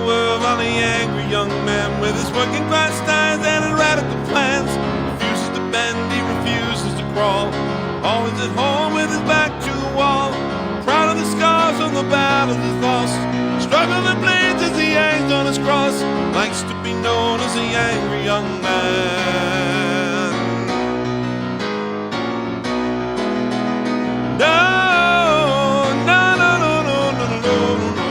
world on the angry young man with his working class ties and his radical plans. Refuses to bend, he refuses to crawl. Always at home with his back to the wall. Proud of the scars on the battles he's lost. Struggle that bleeds as he hangs on his cross. Likes to be known as the angry young man. No, no, no, no, no, no, no, no, no.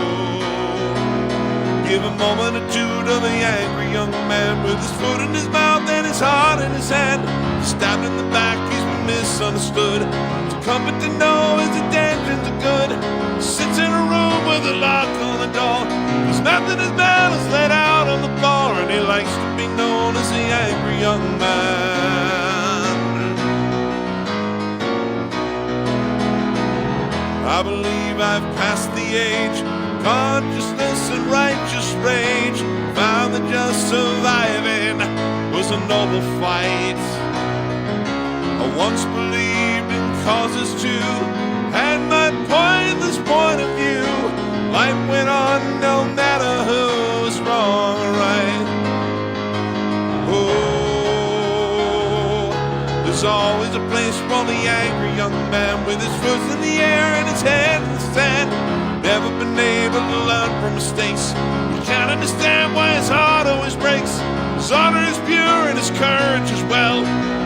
Give a moment or two to the angry young man with his foot in his mouth and his heart in his hand. Stabbed in the back, he's been misunderstood. To comfort to know his intentions are good. Sits in a room with a lock on the door. He's mapped in his battles laid out on the floor, and he likes to be known as the angry young man. I believe I've passed the age, consciousness and righteous rage. Found that just surviving was a noble fight. I once believed in causes too, had my pointless point of view. Life went on no matter who was wrong or right. Oh, there's always a place for the angry young man with his foot in the air and his head in the sand. Never been able to learn from mistakes. You can't understand why his heart always breaks. His honor is pure and his courage is well.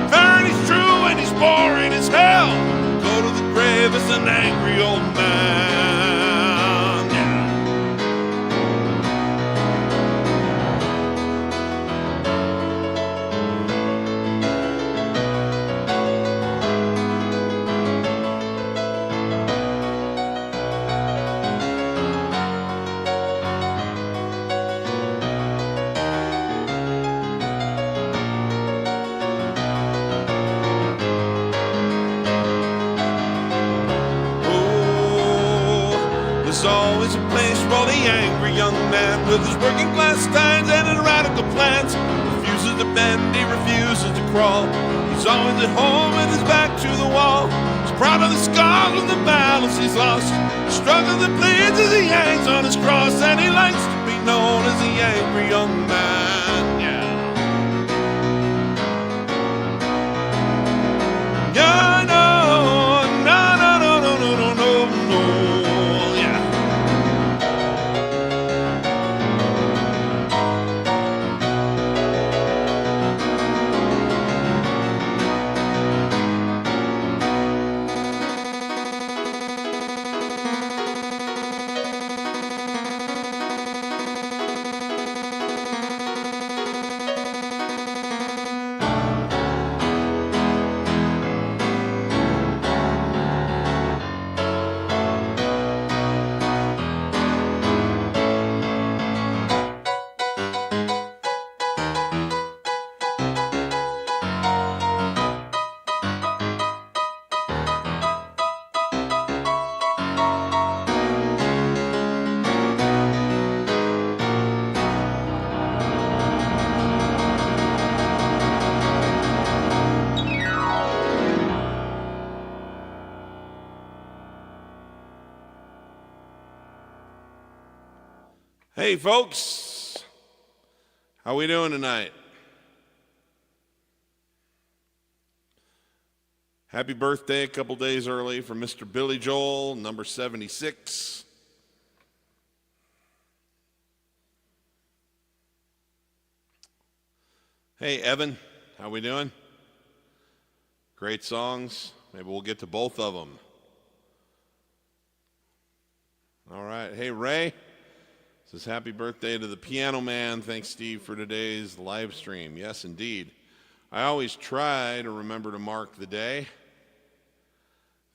Verity's true and he's boring as hell. Go to the grave as an angry old man. There's always a place for the angry young man with his working class ties and his radical plans. Refuses to bend, he refuses to crawl. He's always at home with his back to the wall. He's proud of the scars and the battles he's lost. The struggle that bleeds as he hangs on his cross, and he likes to be known as the angry young man. Yeah. Yeah, no, no, no, no, no, no, no, no, no. Hey folks, how we doing tonight? Happy birthday a couple days early for Mr. Billy Joel, number 76. Hey Evan, how we doing? Great songs. Maybe we'll get to both of them. All right. Hey Ray. Says happy birthday to the Piano Man. Thanks, Steve, for today's live stream. Yes, indeed. I always try to remember to mark the day.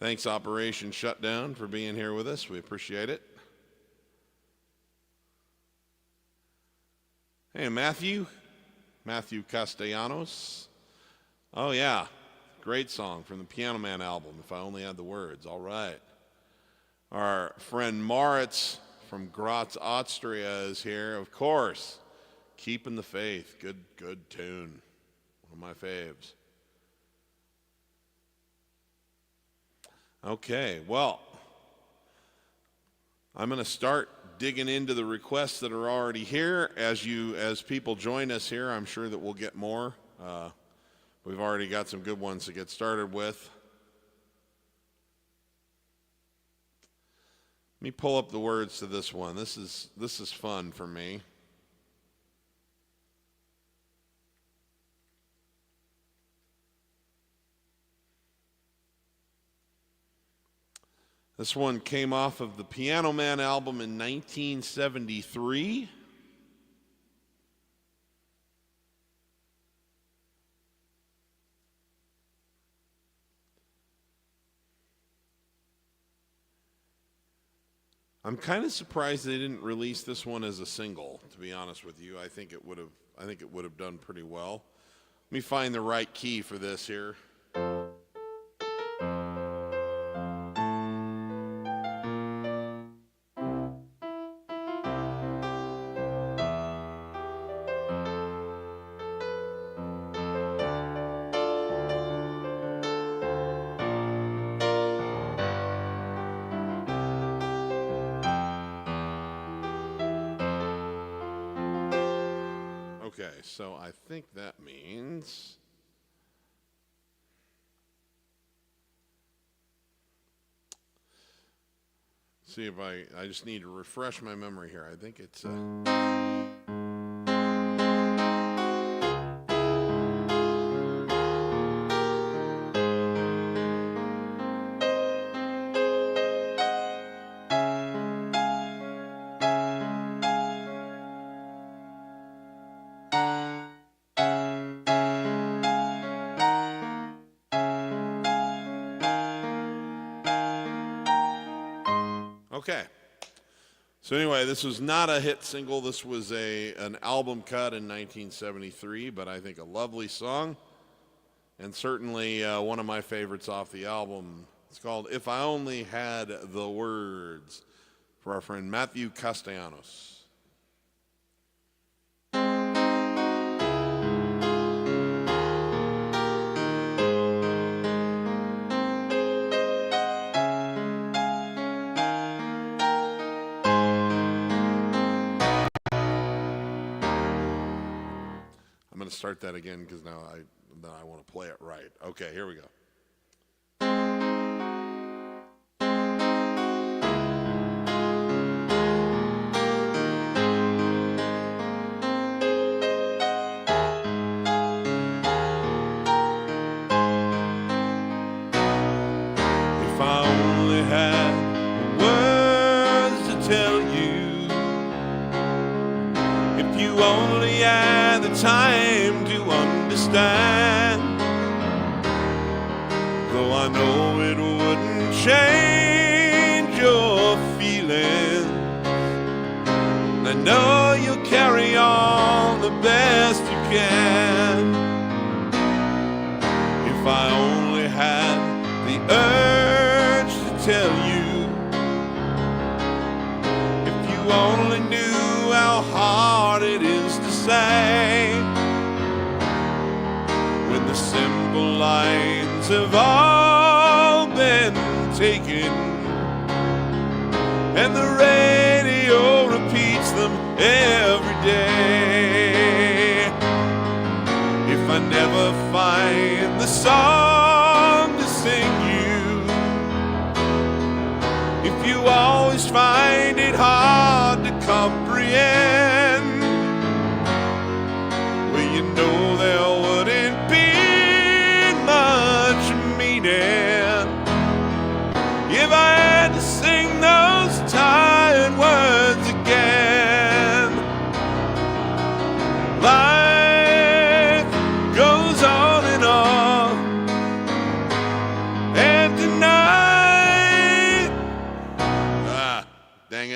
Thanks, Operation Shutdown, for being here with us. We appreciate it. Hey, Matthew Castellanos. Oh, yeah. Great song from the Piano Man album, If I Only Had the Words. All right. Our friend Moritz from Graz, Austria is here, of course. Keeping the Faith. Good tune. One of my faves. Okay, well, I'm going to start digging into the requests that are already here. As people join us here, I'm sure that we'll get more. We've already got some good ones to get started with. Let me pull up the words to this one. This is fun for me. This one came off of the Piano Man album in 1973. I'm kind of surprised they didn't release this one as a single, to be honest with you. I think it would have done pretty well. Let me find the right key for this here. Okay, so I think that means see if I just need to refresh my memory here. I think it's okay. So anyway, this was not a hit single. This was an album cut in 1973, but I think a lovely song, and certainly one of my favorites off the album. It's called "If I Only Had the Words," for our friend Matthew Castellanos. I'm going to start that again because now I want to play it right. Okay, here we go. If I only had words to tell you, if you only had the time to understand, though I know it wouldn't change your feelings, I know you'll carry on the best you can. If I only had the urge to tell you, if you only knew how hard it is to say, when the simple lines have all been taken and the radio repeats them every day. If I never find the song to sing you, if you always find it hard to comprehend, well, you know there wouldn't be much meaning if I had to sing those tired words again. Life goes on, and tonight, dang it.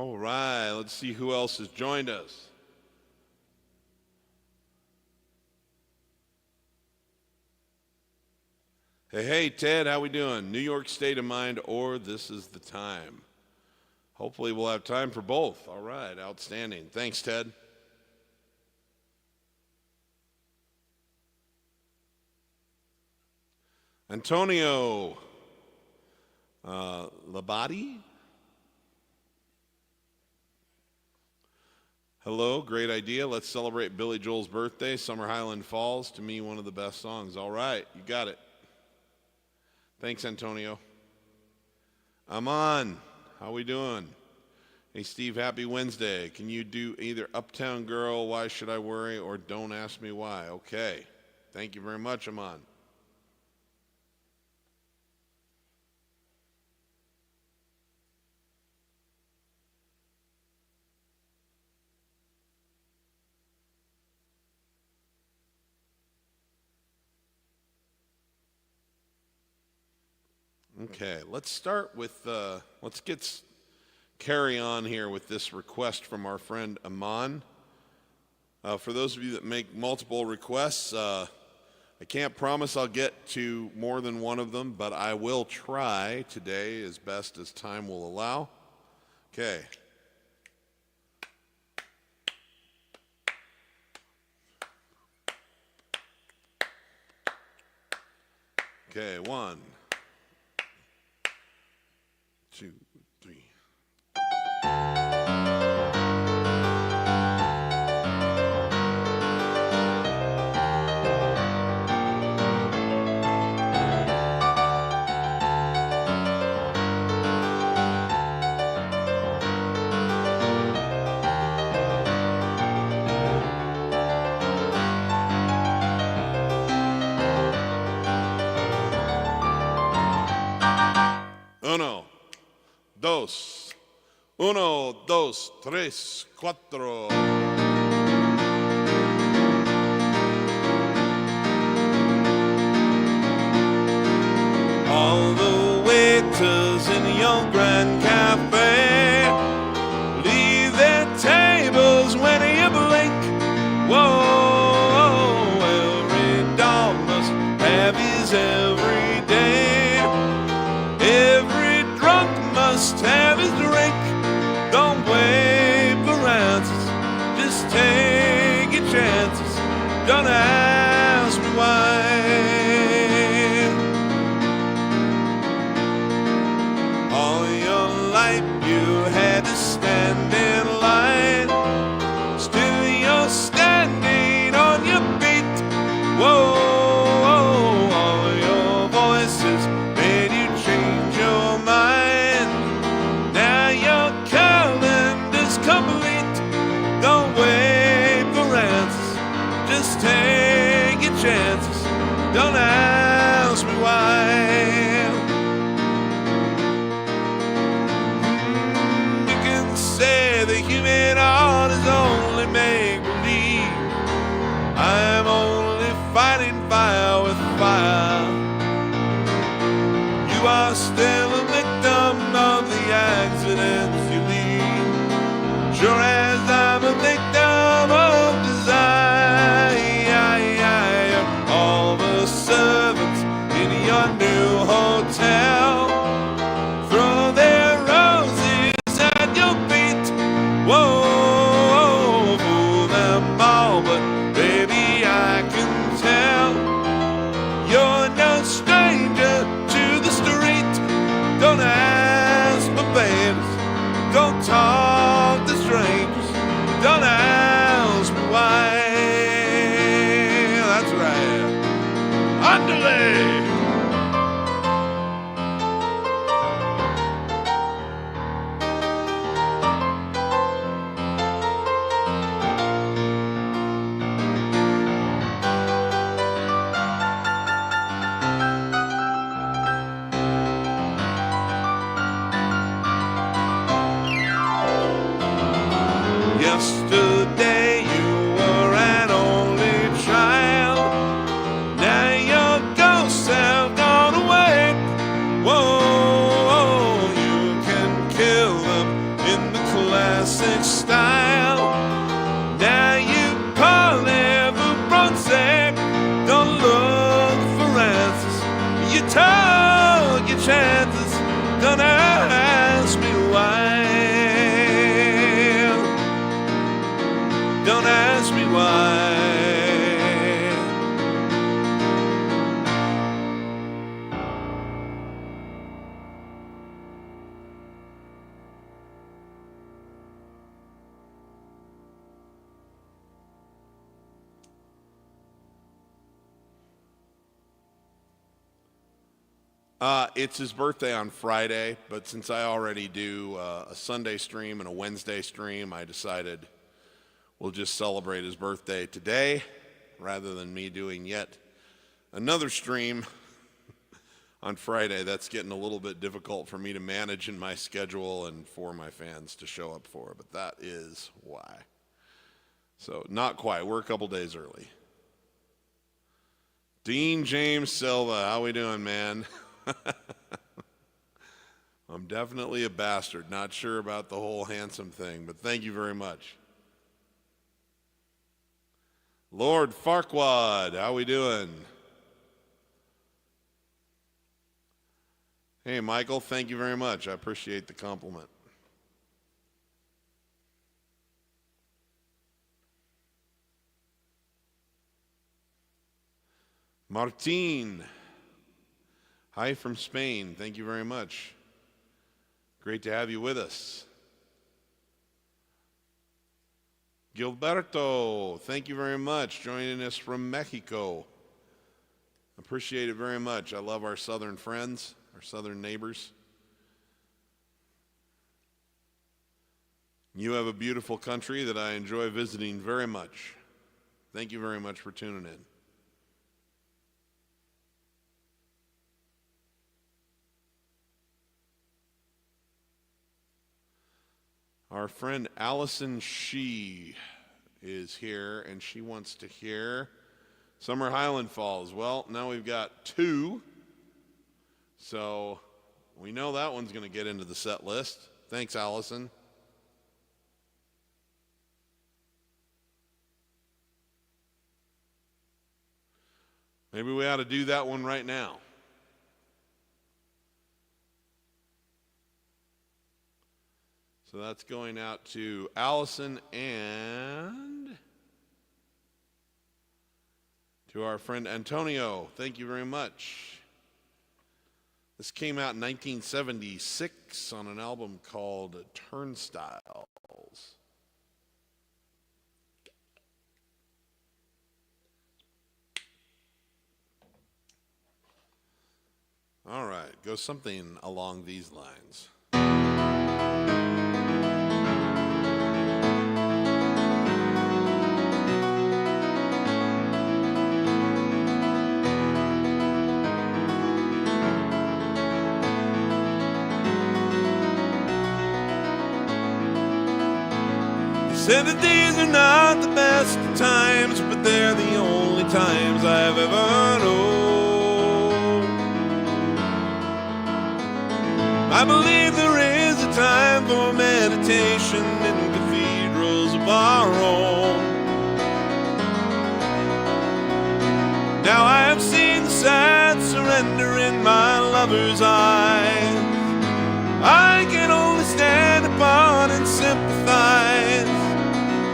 All right, let's see who else has joined us. Hey, Ted, how we doing? New York State of Mind or This Is the Time? Hopefully we'll have time for both. All right, outstanding. Thanks, Ted. Antonio Labati. Hello, great idea. Let's celebrate Billy Joel's birthday. Summer Highland Falls, to me, one of the best songs. All right, you got it. Thanks, Antonio. Aman, how we doing? Hey, Steve, happy Wednesday. Can you do either Uptown Girl, Why Should I Worry, or Don't Ask Me Why? Okay. Thank you very much, Aman. Okay, let's start with, carry on here with this request from our friend Aman. For those of you that make multiple requests, I can't promise I'll get to more than one of them, but I will try today as best as time will allow. Okay. Okay, 1, 2, 3. Uno, dos, tres, cuatro. All the waiters in your grand cafe leave their tables when you blink. Whoa, every dog must have his every day. Every drunk must have his drink. Don't wait for answers, just take your chances. Don't ask me why. All your life you had to stand in line. Still you're standing on your feet. Whoa, all your voices made you change your mind. Now your calendar's complete. Don't wait for answers, just take your chances. Don't ask me why. You can say the human heart is only make-believe. I'm only fighting fire with fire. You are still a victim of the accidents you lead, sure as I'm a victim of desire. All the servants in your new hotel throw their roses at your feet. Whoa, fool them all, but baby I can tell you're no stranger to the street. Don't ask for favors, don't talk to strangers, don't ask me why. That's right. Underlay. why. It's his birthday on Friday, but since I already do a Sunday stream and a Wednesday stream, I decided we'll just celebrate his birthday today rather than me doing yet another stream on Friday. That's getting a little bit difficult for me to manage in my schedule and for my fans to show up for, but that is why. So not quite. We're a couple days early. Dean James Silva, how we doing, man? I'm definitely a bastard. Not sure about the whole handsome thing, but thank you very much. Lord Farquaad, how we doing? Hey, Michael, thank you very much. I appreciate the compliment. Martin, hi from Spain. Thank you very much. Great to have you with us. Gilberto, thank you very much, joining us from Mexico. Appreciate it very much. I love our southern friends, our southern neighbors. You have a beautiful country that I enjoy visiting very much. Thank you very much for tuning in. Our friend Allison Shee is here, and she wants to hear Summer Highland Falls. Well, now we've got two, so we know that one's going to get into the set list. Thanks, Allison. Maybe we ought to do that one right now. So that's going out to Allison and to our friend Antonio. Thank you very much. This came out in 1976 on an album called Turnstiles. All right, goes something along these lines. Said that these are not the best of times, but they're the only times I've ever known. I believe there is a time for meditation in cathedrals of our own. Now I have seen the sad surrender in my lover's eyes. I can only stand upon and sympathize.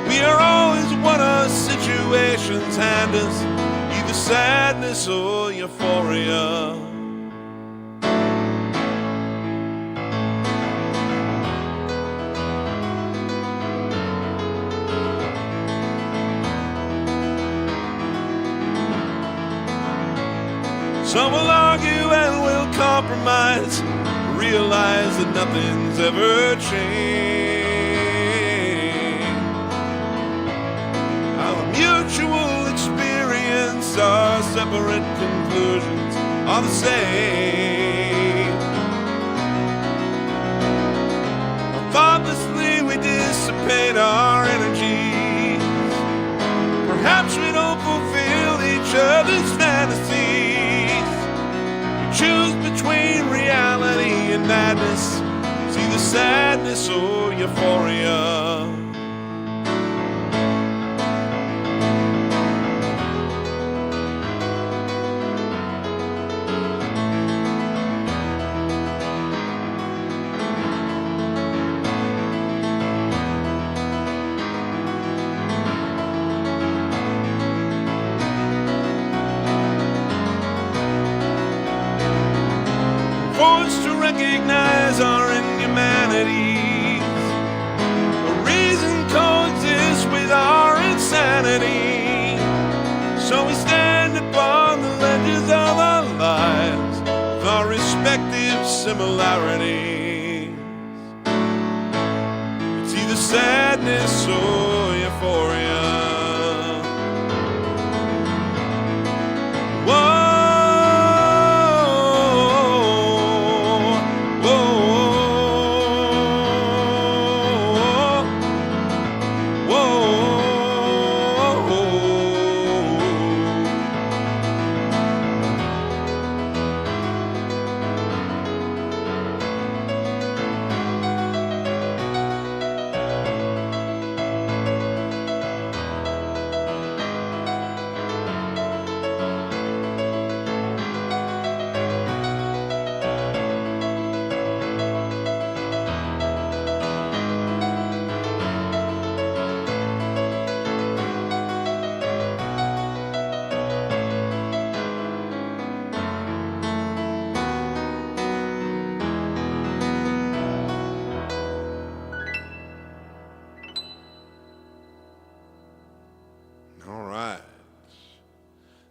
We are always what our situations hand us, either sadness or euphoria. Some will argue and will compromise, realize that nothing's ever changed. Our mutual experience, our separate conclusions are the same. Thoughtlessly we dissipate our energies. Perhaps we don't fulfill each other's fantasies. Choose between reality and madness, see the sadness or euphoria. forced to recognize our inhumanities. A reason coexists with our insanity. So we stand upon the ledges of our lives with our respective similarities. It's either sadness or euphoria.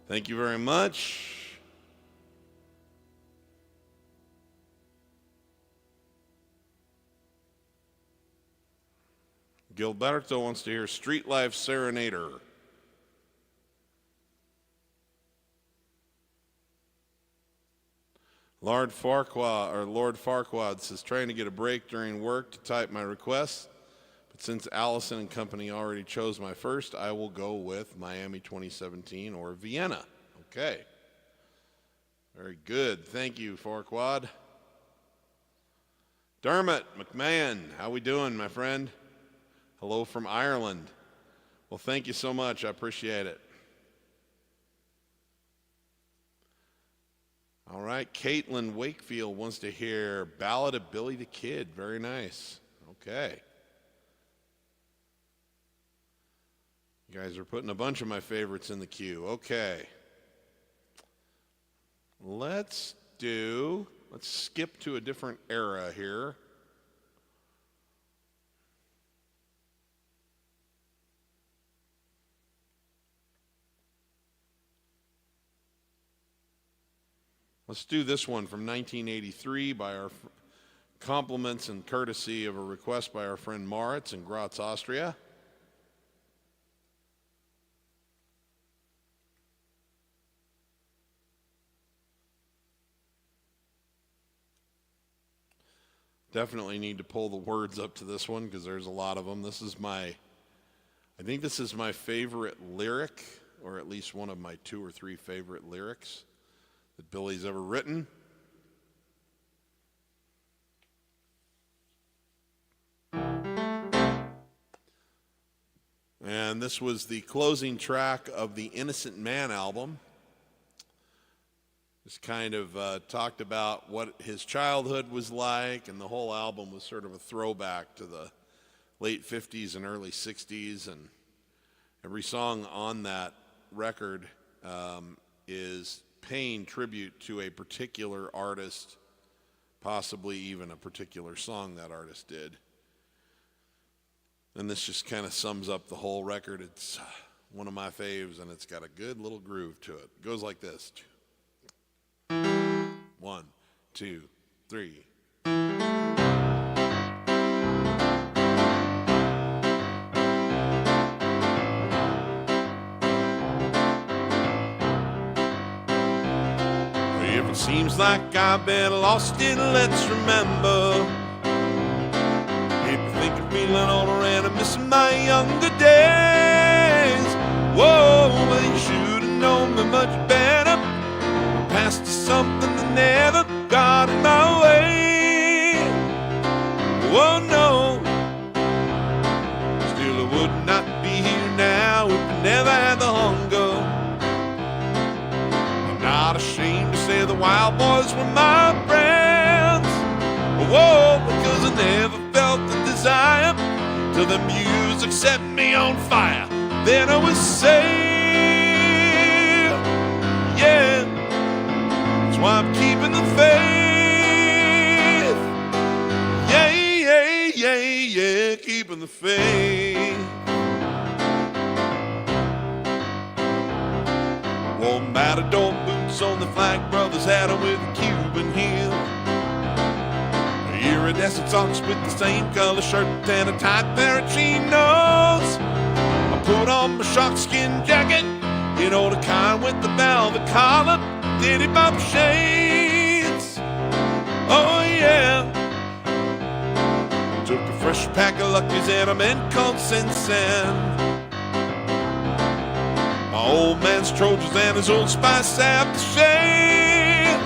Thank you very much. Gilberto wants to hear Street Life Serenader. Lord Farquaad says, trying to get a break during work to type my request, but since Allison and company already chose my first, I will go with Miami 2017 or Vienna. Okay. Very good. Thank you, Farquaad. Dermot McMahon, how we doing, my friend? Hello from Ireland. Well, thank you so much. I appreciate it. All right, Caitlin Wakefield wants to hear Ballad of Billy the Kid. Very nice. Okay. You guys are putting a bunch of my favorites in the queue. Okay. Let's skip to a different era here. Let's do this one from 1983 by our compliments and courtesy of a request by our friend Moritz in Graz, Austria. Definitely need to pull the words up to this one because there's a lot of them. I think this is my favorite lyric, or at least one of my 2 or 3 favorite lyrics that Billy's ever written. And this was the closing track of the Innocent Man album. Just kind of talked about what his childhood was like, and the whole album was sort of a throwback to the late 50s and early 60s, and every song on that record is paying tribute to a particular artist, possibly even a particular song that artist did. And this just kind of sums up the whole record. It's one of my faves, and it's got a good little groove to it. It goes like this. 1, 2, 3. If it seems like I've been lost in, let's remember. If you think I'm feeling older and I'm missing my younger days, whoa, well, you should have known me much better. My past is something that never got in my way. Whoa, no, still I would not be here now if I never had the hunger. Not ashamed to say the wild boys were my friends. Whoa, because I never felt the desire till the music set me on fire. Then I was saved. Yeah, that's why I'm keeping the faith. Old matador boots on the flag, brothers had 'em with a Cuban heel. Iridescent socks with the same color shirt and a tight pair of chinos. I put on my shark skin jacket, you know, the kind with the velvet collar, diddy bop shades. Oh yeah. Took a fresh pack of Luckies and a mint called Sin-Sin. My old man's Trojans and his old Spice aftershave.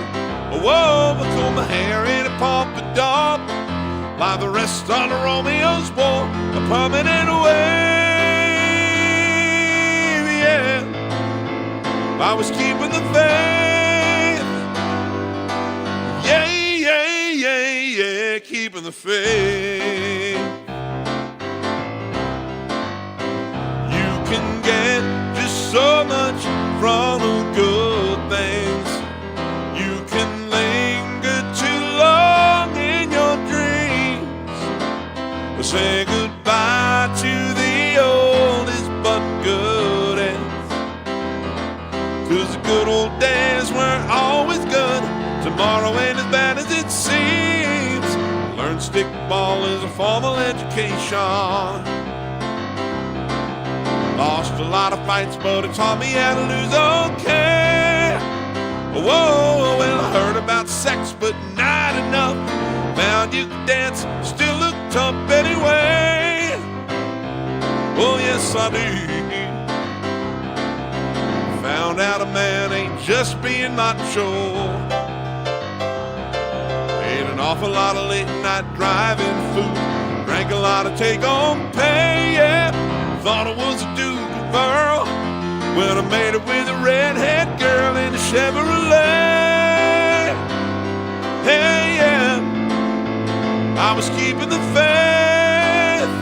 Whoa, I curled my hair in a pompadour, like the rest of the Romeos wore a permanent wave. Yeah, I was keeping the faith. Yeah, yeah, yeah, yeah, keeping the faith. You can get just so much from the good things. You can linger too long in your dreams. Say goodbye to the oldest but goodest. 'Cause the good old days weren't always good. Tomorrow ain't as bad as it seems. Learn stickball is a formal education. Lost a lot of fights, but it taught me how to lose okay. Whoa, well, I heard about sex, but not enough. Found you could dance, still looked up anyway. Oh, yes, I did. Found out a man ain't just being macho. Ate an awful lot of late night driving food. Drank a lot of take-home pay, yeah. Thought it was a dude girl when I made it with a redhead girl in a Chevrolet. Hey, yeah, I was keeping the faith.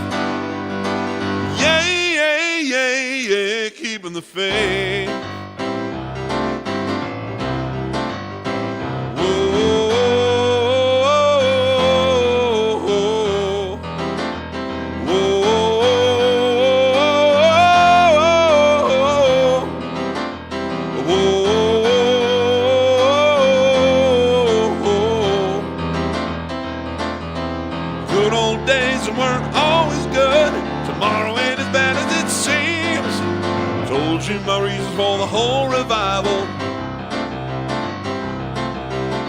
Yeah, yeah, yeah, yeah, keeping the faith. My reasons for the whole revival.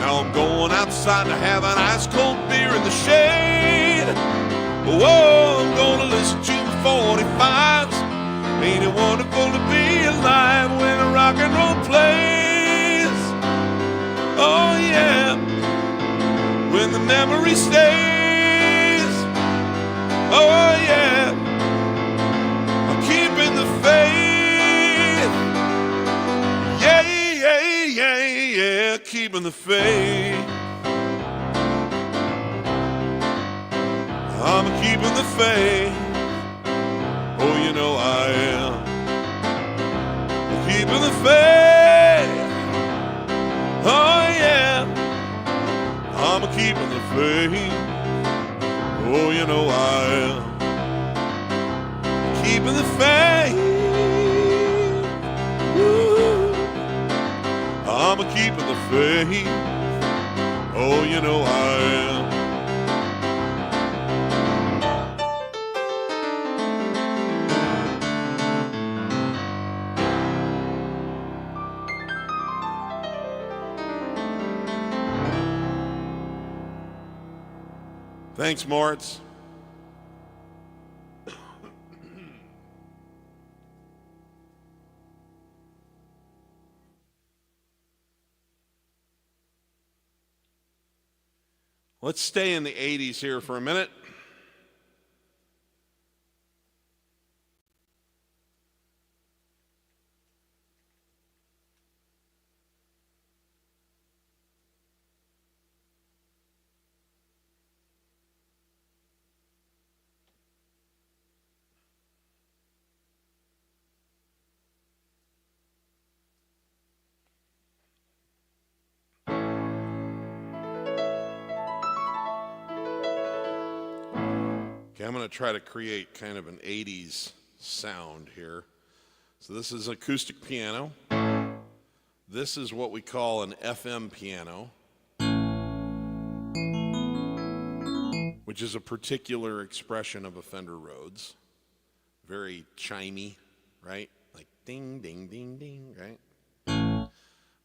Now I'm going outside to have an ice cold beer in the shade. Whoa, I'm gonna listen to the 45s. Ain't it wonderful to be alive when a rock and roll plays? Oh yeah, when the memory stays. Oh yeah, I'm keeping the faith. Yeah, keeping the faith. I'm keeping the faith. Oh, you know I am. I'm keeping the faith. Oh, yeah. I'm keeping the faith. Oh, you know I am. Keeping the faith. I'm a keeping the faith. Oh, you know I am. Thanks, Moritz. Let's stay in the 80s here for a minute. Okay, I'm going to try to create kind of an 80s sound here. So this is acoustic piano. This is what we call an FM piano, which is a particular expression of a Fender Rhodes. Very chimey, right? Like ding, ding, ding, ding, right? I'm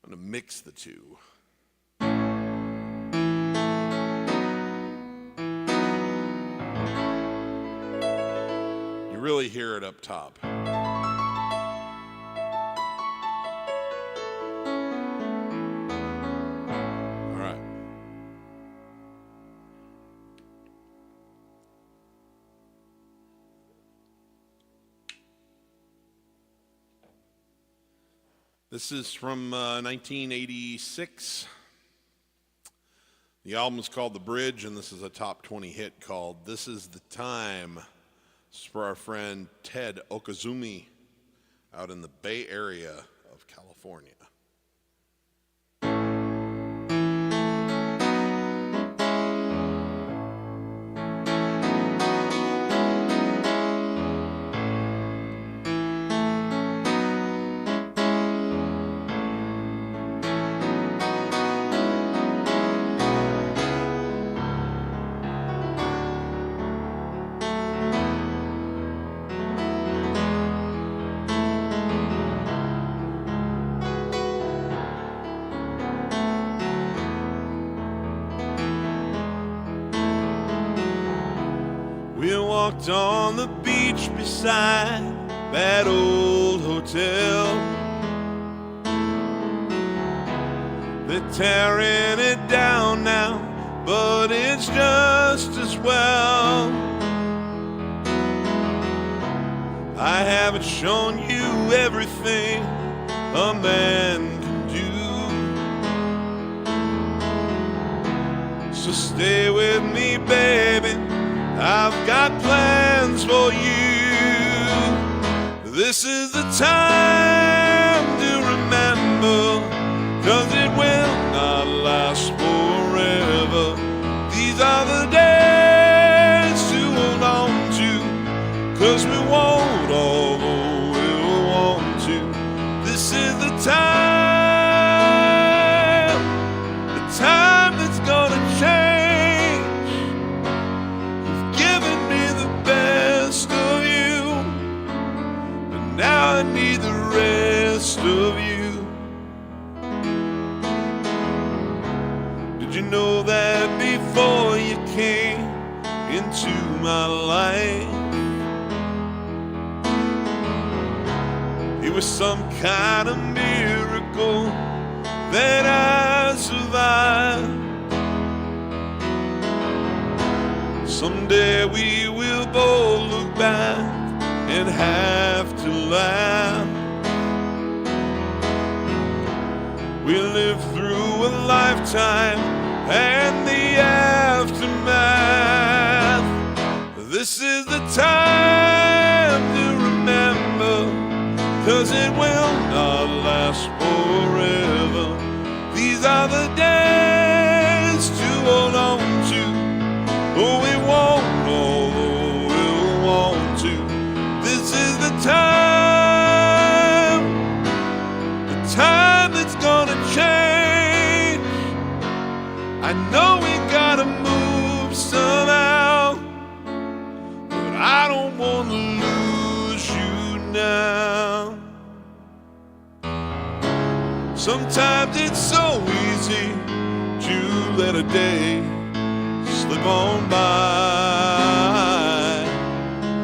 going to mix the two. You really hear it up top. This is from 1986. The album is called The Bridge, and this is a top 20 hit called This Is the Time. This is for our friend Ted Okazumi out in the Bay Area of California. We walked on the beach beside that old hotel. They're tearing it down now, but it's just as well. I haven't shown you everything a man can do, so stay with me, baby. I've got plans for you. This is the time to remember, 'cause it will not last forever. These are the days to hold on to, 'cause we won't, although we'll want to. This is the time that's gonna change. Now I need the rest of you. Did you know that before you came into my life, it was some kind of miracle that I survived? Someday we will both look back and have to laugh. We lived through a lifetime and the aftermath. This is the time to remember, 'cause it will not last forever. These are the days to hold on to. Oh, we won't, although we'll want to. This is the time that's gonna change. I know we gotta move somehow, but I don't wanna lose you now. Sometimes it's so easy to let a day slip on by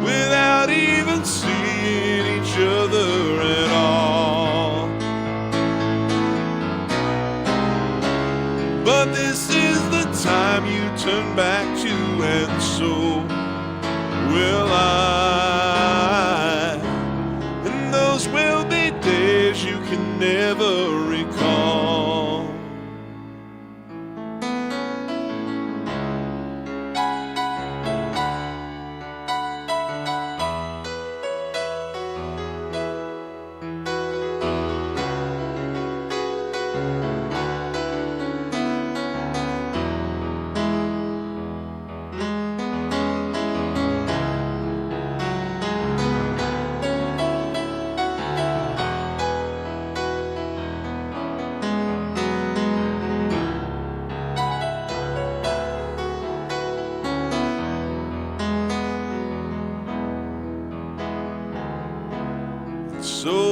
without even seeing each other at all. But this is the time you turn back to, and so will I. And those will be days you can never recall.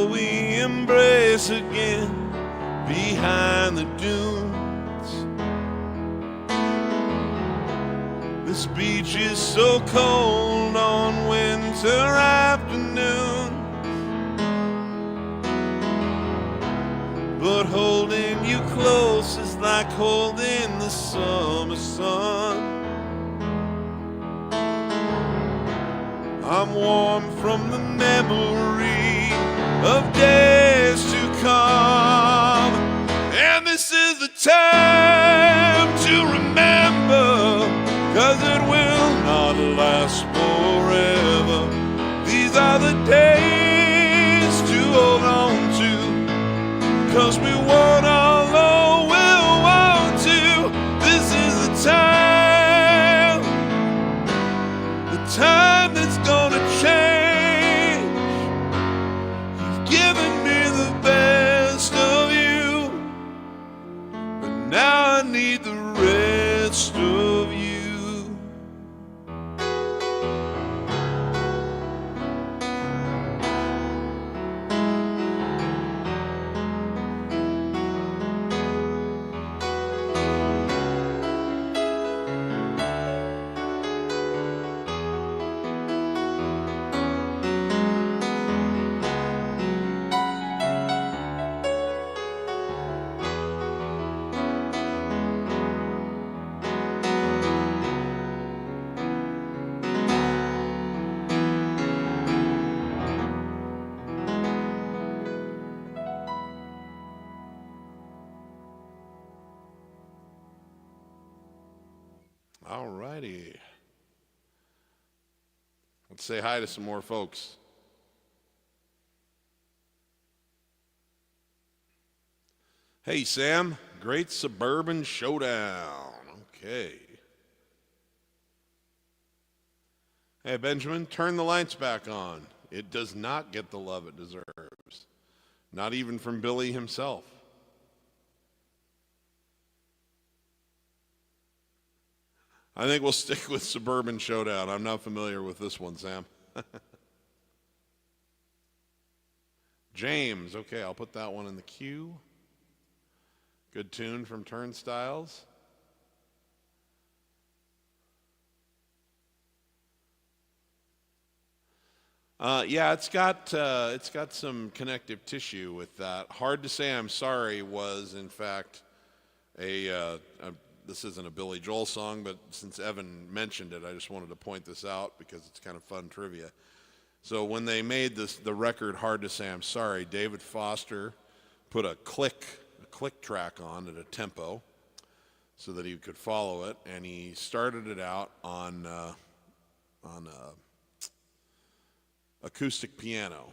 will we embrace again behind the dunes? This beach is so cold on winter afternoons, but holding you close is like holding the summer sun. I'm warm from the memory of days to come, and this is the time to remember, 'cause it will not last forever. These are the days to hold on to, 'cause we won't all we'll want to. This is the time that's gonna change. You've given me the best of you, but now I need the rest of you. All righty. Let's say hi to some more folks. Hey, Sam. Great Suburban Showdown. Okay. Hey, Benjamin, turn the lights back on. It does not get the love it deserves. Not even from Billy himself. I think we'll stick with Suburban Showdown. I'm not familiar with this one, Sam. James, okay, I'll put that one in the queue. Good tune from Turnstiles. Yeah, it's got some connective tissue with that. Hard to Say I'm Sorry was, in fact, this isn't a Billy Joel song, but since Evan mentioned it, I just wanted to point this out because it's kind of fun trivia. So when they made the record Hard to Say I'm Sorry, David Foster put a click track on at a tempo so that he could follow it, and he started it out on acoustic piano.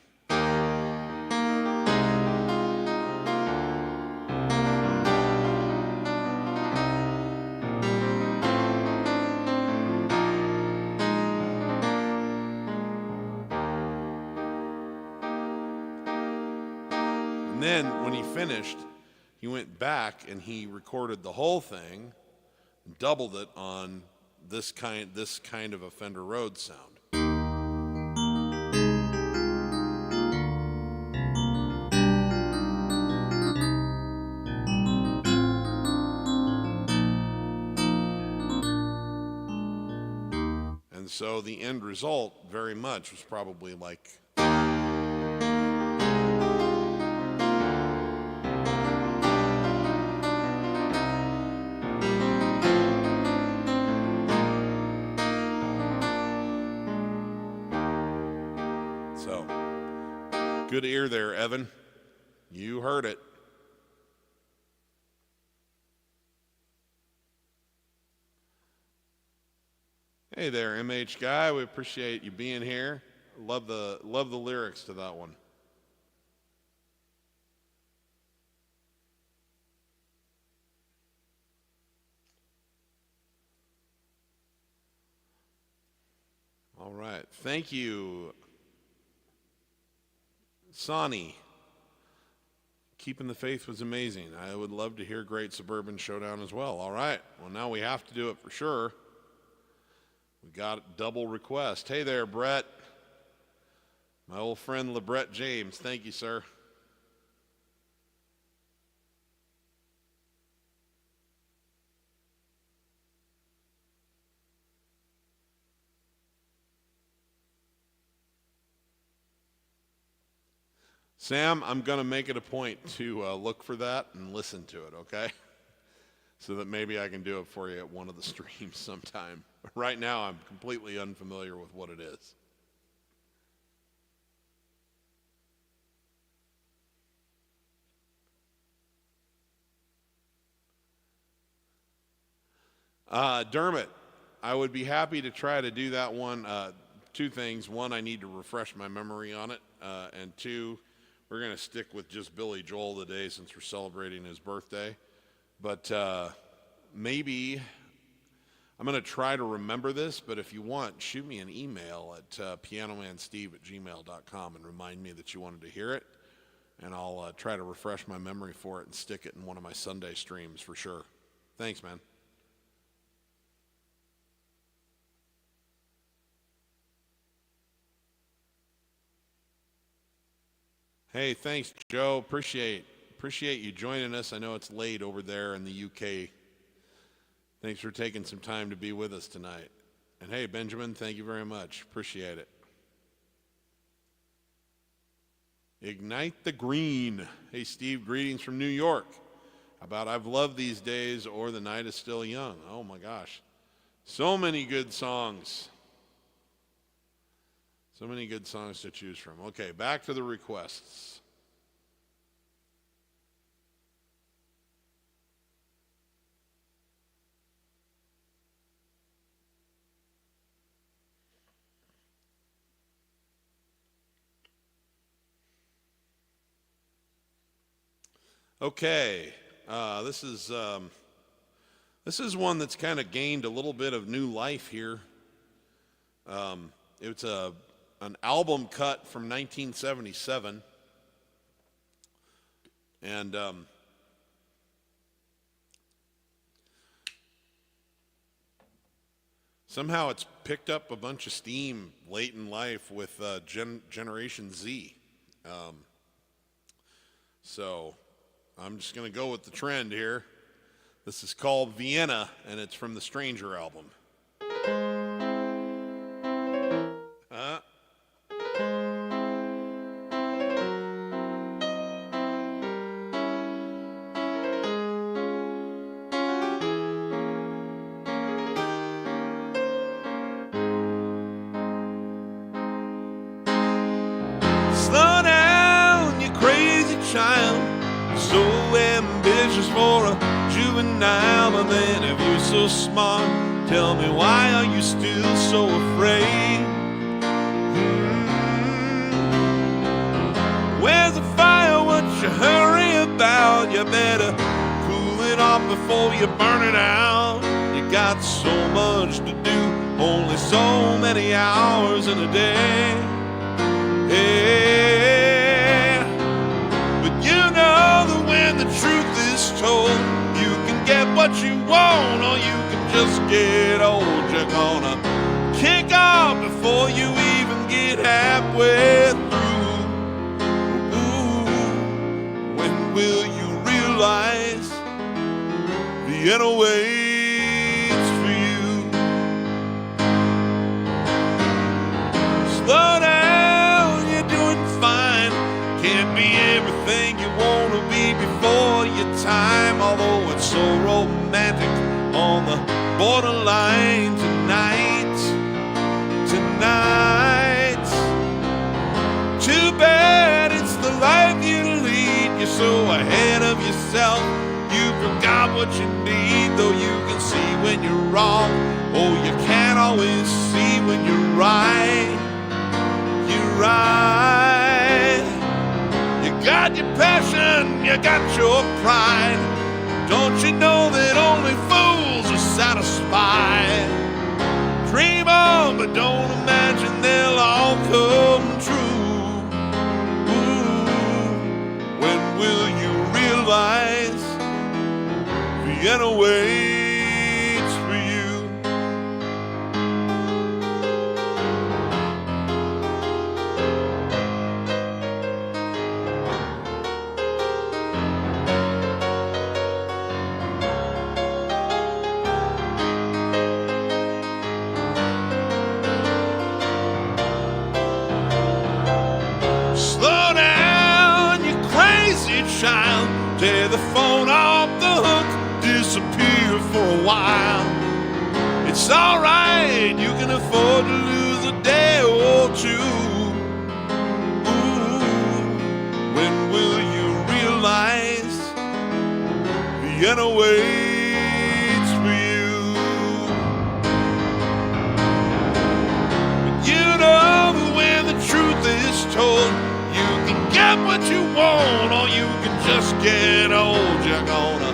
And then when he finished, he went back and he recorded the whole thing and doubled it on this kind of a Fender Rhodes sound. And so the end result very much was probably like good ear there, Evan. You heard it. Hey there, MH guy. We appreciate you being here. Love the lyrics to that one. All right. Thank you, Sonny. Keeping the Faith was amazing. I would love to hear Great Suburban Showdown as well. All right. Well, now we have to do it for sure. We got double request. Hey there, Brett. My old friend LeBrett James, thank you, sir. Sam, I'm going to make it a point to look for that and listen to it, okay? So that maybe I can do it for you at one of the streams sometime. Right now, I'm completely unfamiliar with what it is. Dermot, I would be happy to try to do that one. Two things. One, I need to refresh my memory on it. And two, we're going to stick with just Billy Joel today since we're celebrating his birthday. But maybe I'm going to try to remember this, but if you want, shoot me an email at pianomansteve@gmail.com and remind me that you wanted to hear it. And I'll try to refresh my memory for it and stick it in one of my Sunday streams for sure. Thanks, man. Hey, thanks, Joe. Appreciate you joining us. I know it's late over there in the UK. Thanks for taking some time to be with us tonight. And hey, Benjamin, thank you very much. Appreciate it. Ignite the Green. Hey, Steve, greetings from New York. How about I've loved these days or the night is still young. Oh my gosh. So many good songs. So many good songs to choose from. Okay, back to the requests. Okay, this is one that's kind of gained a little bit of new life here. It's an album cut from 1977, and somehow it's picked up a bunch of steam late in life with Generation Z. So I'm just going to go with the trend here. This is called Vienna, and it's from the Stranger album. Slow down, you crazy child. So ambitious for a juvenile, but then if you're so smart, tell me why are you still so afraid? Where's the fire? What you hurry about? You better cool it off before you burn it out. You got so much to do, only so many hours in a day. Yeah. But you know that when the truth is told, you can get what you want or you can just get old. You're gonna kick off before you even get halfway through. Ooh, when will you realize Vienna waits for you? Slow down, you're doing fine. Can't be everything you want to be before your time, although it's so romantic on the borderline tonight. Too bad it's the life you lead. You're so ahead of yourself, you forgot what you need. Though you can see when you're wrong, oh, you can't always see when you're right. You're right. You got your passion, you got your pride. Don't you know that only fools are satisfied? Dream on, but don't imagine they'll all come true. Ooh, when will you realize Vienna waits for you? child, tear the phone off the hook, disappear for a while. It's alright, you can afford to lose a day or two. Ooh, when will you realize Vienna waits for you? But you know that when the truth is told, you can get what you want or you can just get old. You're gonna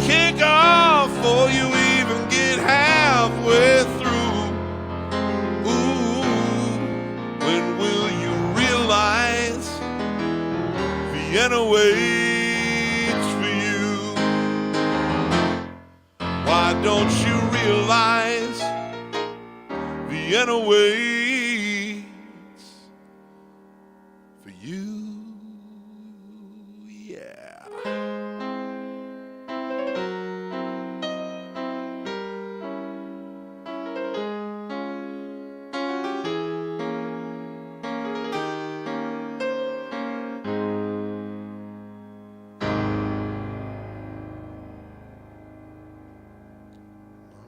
kick off before you even get halfway through. Ooh, when will you realize Vienna waits for you? Why don't you realize Vienna waits for you? Yeah.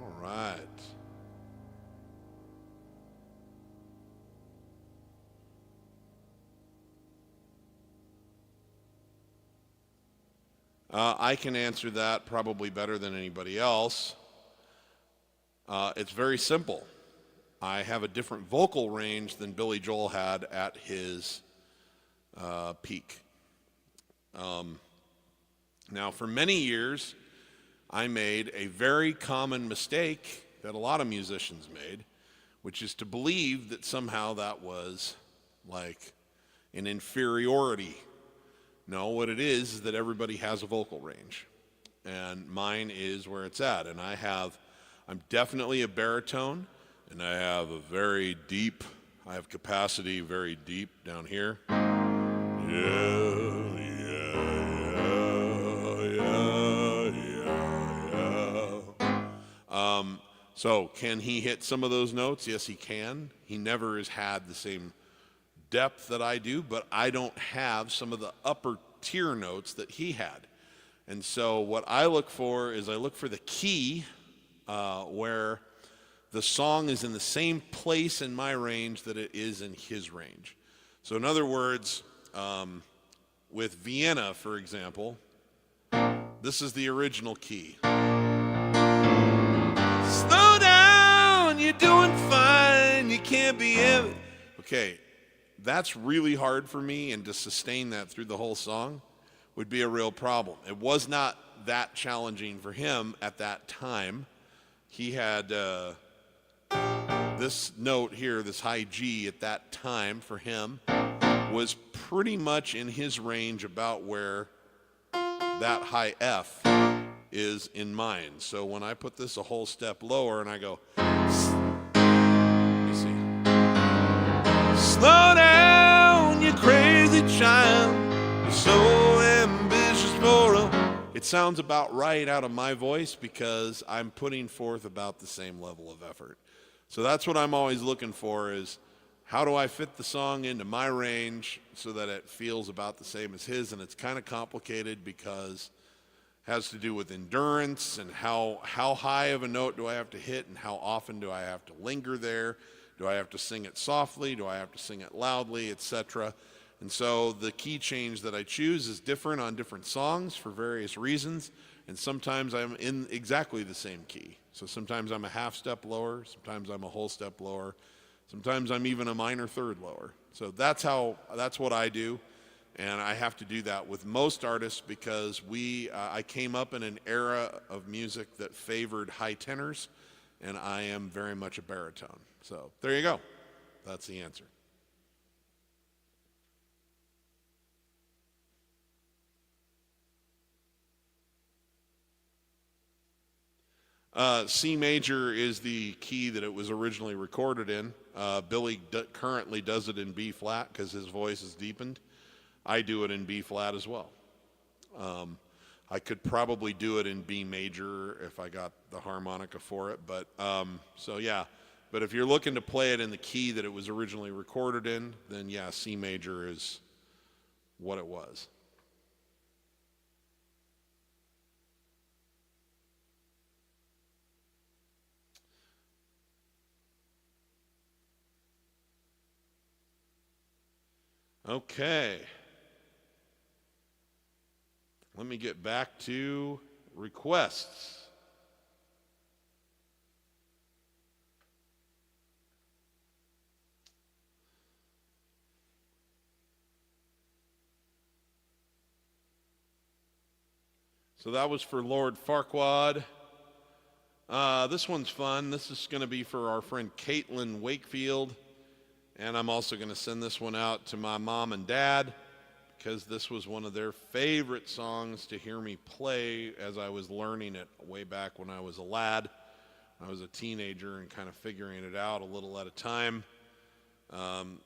All right. I can answer that probably better than anybody else. It's very simple. I have a different vocal range than Billy Joel had at his peak. Now, for many years, I made a very common mistake that a lot of musicians made, which is to believe that somehow that was like an inferiority. No, what it is that everybody has a vocal range, and mine is where it's at. And I'm definitely a baritone, and I have a very deep, I have capacity very deep down here. So can he hit some of those notes? Yes, he can. He never has had the same depth that I do, but I don't have some of the upper tier notes that he had. And so what I look for is I look for the key where the song is in the same place in my range that it is in his range. So in other words, with Vienna, for example, this is the original key. Slow down, you're doing fine, you can't be ever. Okay, that's really hard for me, and to sustain that through the whole song would be a real problem. It was not that challenging for him at that time. He had this note here, this high G at that time for him was pretty much in his range about where that high F is in mine. So when I put this a whole step lower and I go, you see, slow down, you crazy child, you're so ambitious for it sounds about right out of my voice because I'm putting forth about the same level of effort. So that's what I'm always looking for is how do I fit the song into my range so that it feels about the same as his? And it's kind of complicated because it has to do with endurance and how high of a note do I have to hit and how often do I have to linger there? Do I have to sing it softly? Do I have to sing it loudly, etc.? And so the key change that I choose is different on different songs for various reasons. And sometimes I'm in exactly the same key. So sometimes I'm a half step lower, sometimes I'm a whole step lower, sometimes I'm even a minor third lower. So that's what I do. And I have to do that with most artists because I came up in an era of music that favored high tenors, and I am very much a baritone. So there you go. That's the answer. C major is the key that it was originally recorded in. Billy currently does it in B flat because his voice is deepened. I do it in B flat as well. I could probably do it in B major if I got the harmonica for it, but so yeah. But if you're looking to play it in the key that it was originally recorded in, then yeah, C major is what it was. Okay. Let me get back to requests. So that was for Lord Farquaad. This one's fun. This is going to be for our friend Caitlin Wakefield. And I'm also going to send this one out to my mom and dad because this was one of their favorite songs to hear me play as I was learning it way back when I was a lad. I was a teenager and kind of figuring it out a little at a time. And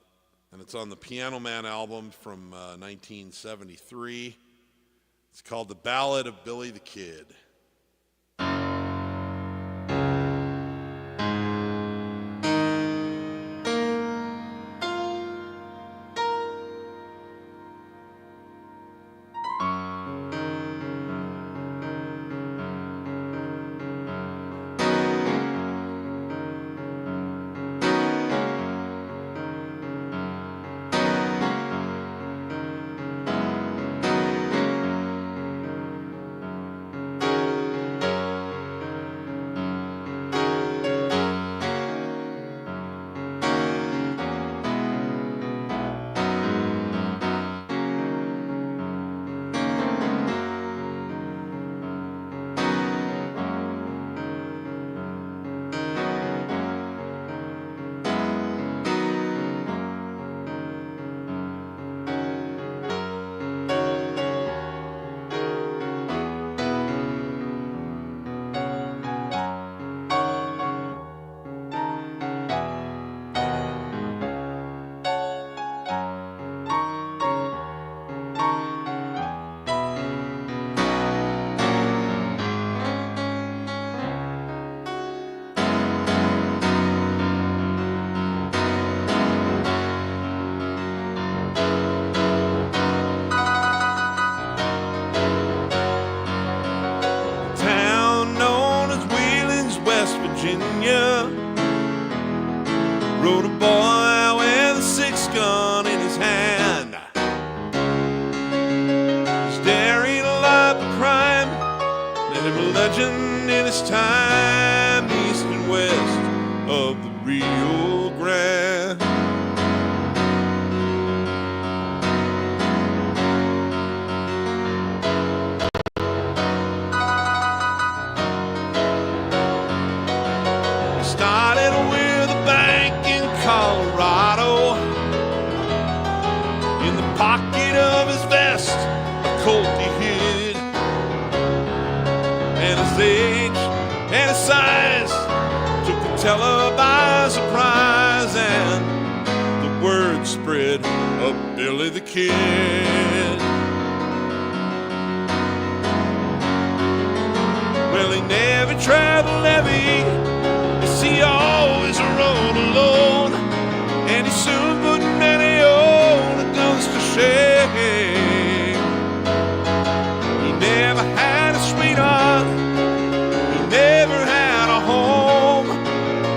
it's on the Piano Man album from 1973. It's called The Ballad of Billy the Kid. Virginia, rode a boy with a six-gun in his hand, staring alive the crime, made him a legend in his time, east and west of the Rio Grande. Started with a bank in Colorado. In the pocket of his vest, a Colt he hid. And his age and his size took the teller by surprise, and the word spread of Billy the Kid. Well, he never traveled heavy, he always rode alone, and he soon put many old guns to shame. He never had a sweetheart, he never had a home,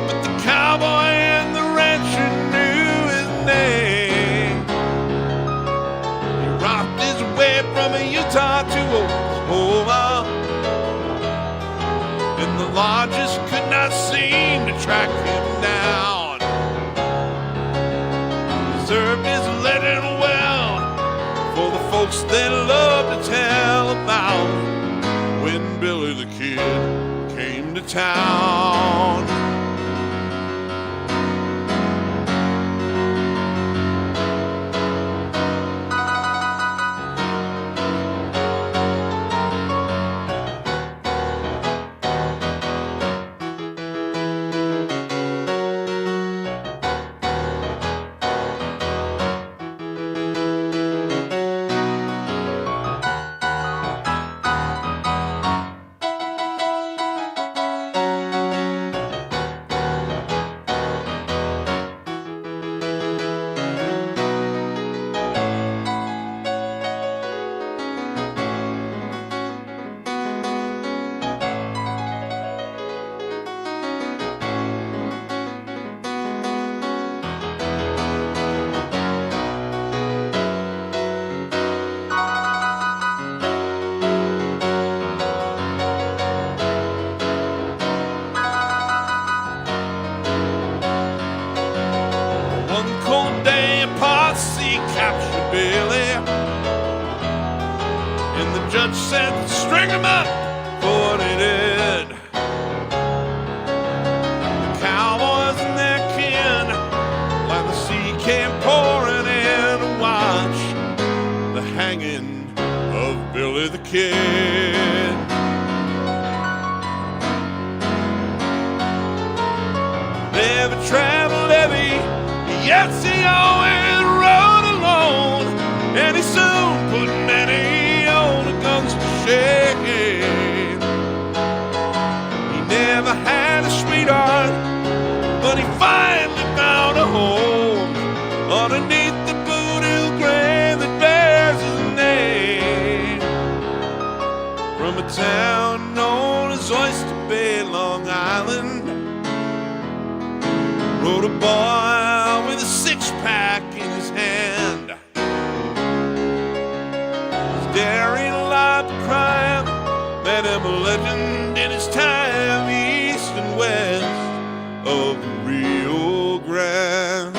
but the cowboy and the rancher knew his name. He rocked his way from Utah to Oklahoma, and the lodges could not seem to track him down. He served his legend well for the folks that love to tell about when Billy the Kid came to town. And the judge said, string him up for what he did. The cowboys and their kin, like the sea came pouring in to watch the hanging of Billy the Kid. Never traveled heavy, yet he always rode alone, and he soon put many old guns to shame. He never had a sweetheart, but he finally found a home underneath the Boot Hill grave that bears his name. From a town known as Oyster Bay, Long Island, rode a boy with a six-pack in his hand. His daring life of crime made him a legend in his time, east and west of the Rio Grande.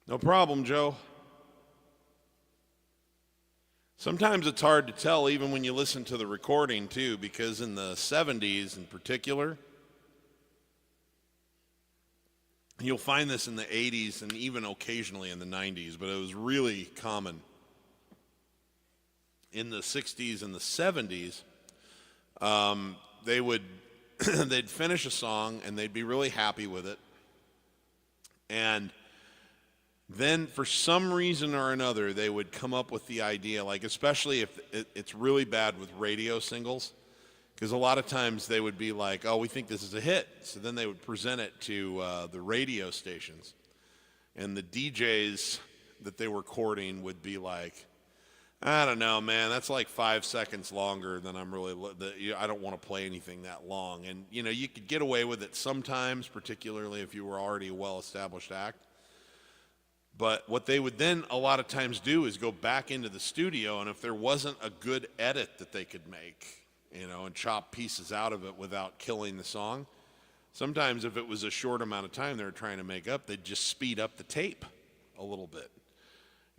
No problem, Joe. Sometimes it's hard to tell even when you listen to the recording too, because in the 70s in particular, you'll find this in the 80s and even occasionally in the 90s, but it was really common. In the 60s and the 70s, they would they'd finish a song and they'd be really happy with it. And then for some reason or another, they would come up with the idea, like especially if it's really bad with radio singles, because a lot of times they would be like, oh, we think this is a hit. So then they would present it to the radio stations. And the DJs that they were courting would be like, I don't know, man, that's like 5 seconds longer than I'm really, I don't want to play anything that long. And, you know, you could get away with it sometimes, particularly if you were already a well-established act. But what they would then a lot of times do is go back into the studio, and if there wasn't a good edit that they could make, you know, and chop pieces out of it without killing the song, sometimes if it was a short amount of time they were trying to make up, they'd just speed up the tape a little bit.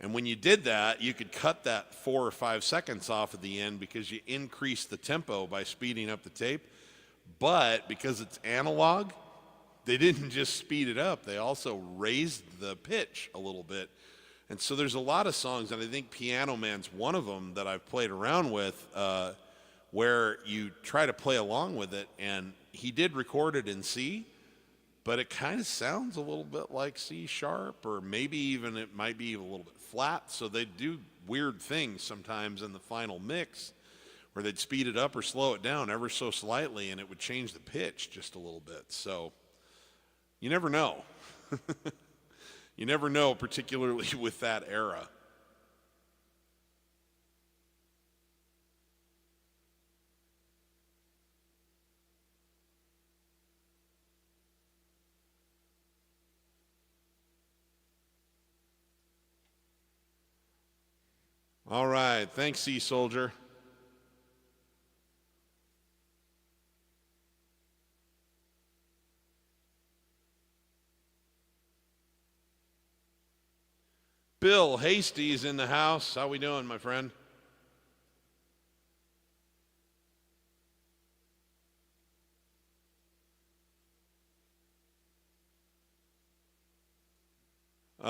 And when you did that, you could cut that 4 or 5 seconds off at the end because you increased the tempo by speeding up the tape. But because it's analog, they didn't just speed it up, they also raised the pitch a little bit. And so there's a lot of songs, and I think Piano Man's one of them that I've played around with, where you try to play along with it, and he did record it in C, but it kind of sounds a little bit like C sharp, or maybe even it might be a little bit flat. So they do weird things sometimes in the final mix where they'd speed it up or slow it down ever so slightly, and it would change the pitch just a little bit. So you never know. You never know, particularly with that era. All right, thanks, Sea Soldier. Bill Hasty's in the house. How we doing, my friend?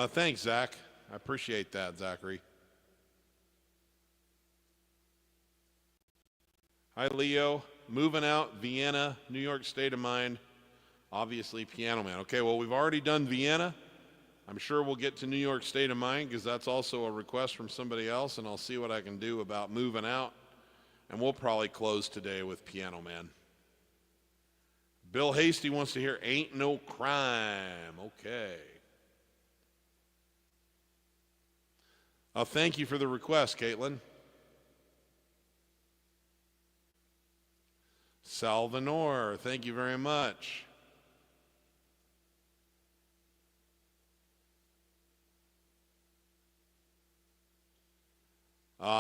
Thanks, Zach. I appreciate that, Zachary. Hi, Leo. Moving out, Vienna, New York state of mind. Obviously, Piano Man. Okay, well, we've already done Vienna. I'm sure we'll get to New York state of mind because that's also a request from somebody else, and I'll see what I can do about moving out. And we'll probably close today with Piano Man. Bill Hasty wants to hear Ain't No Crime. Okay. Thank you for the request, Caitlin. Salvanor, thank you very much.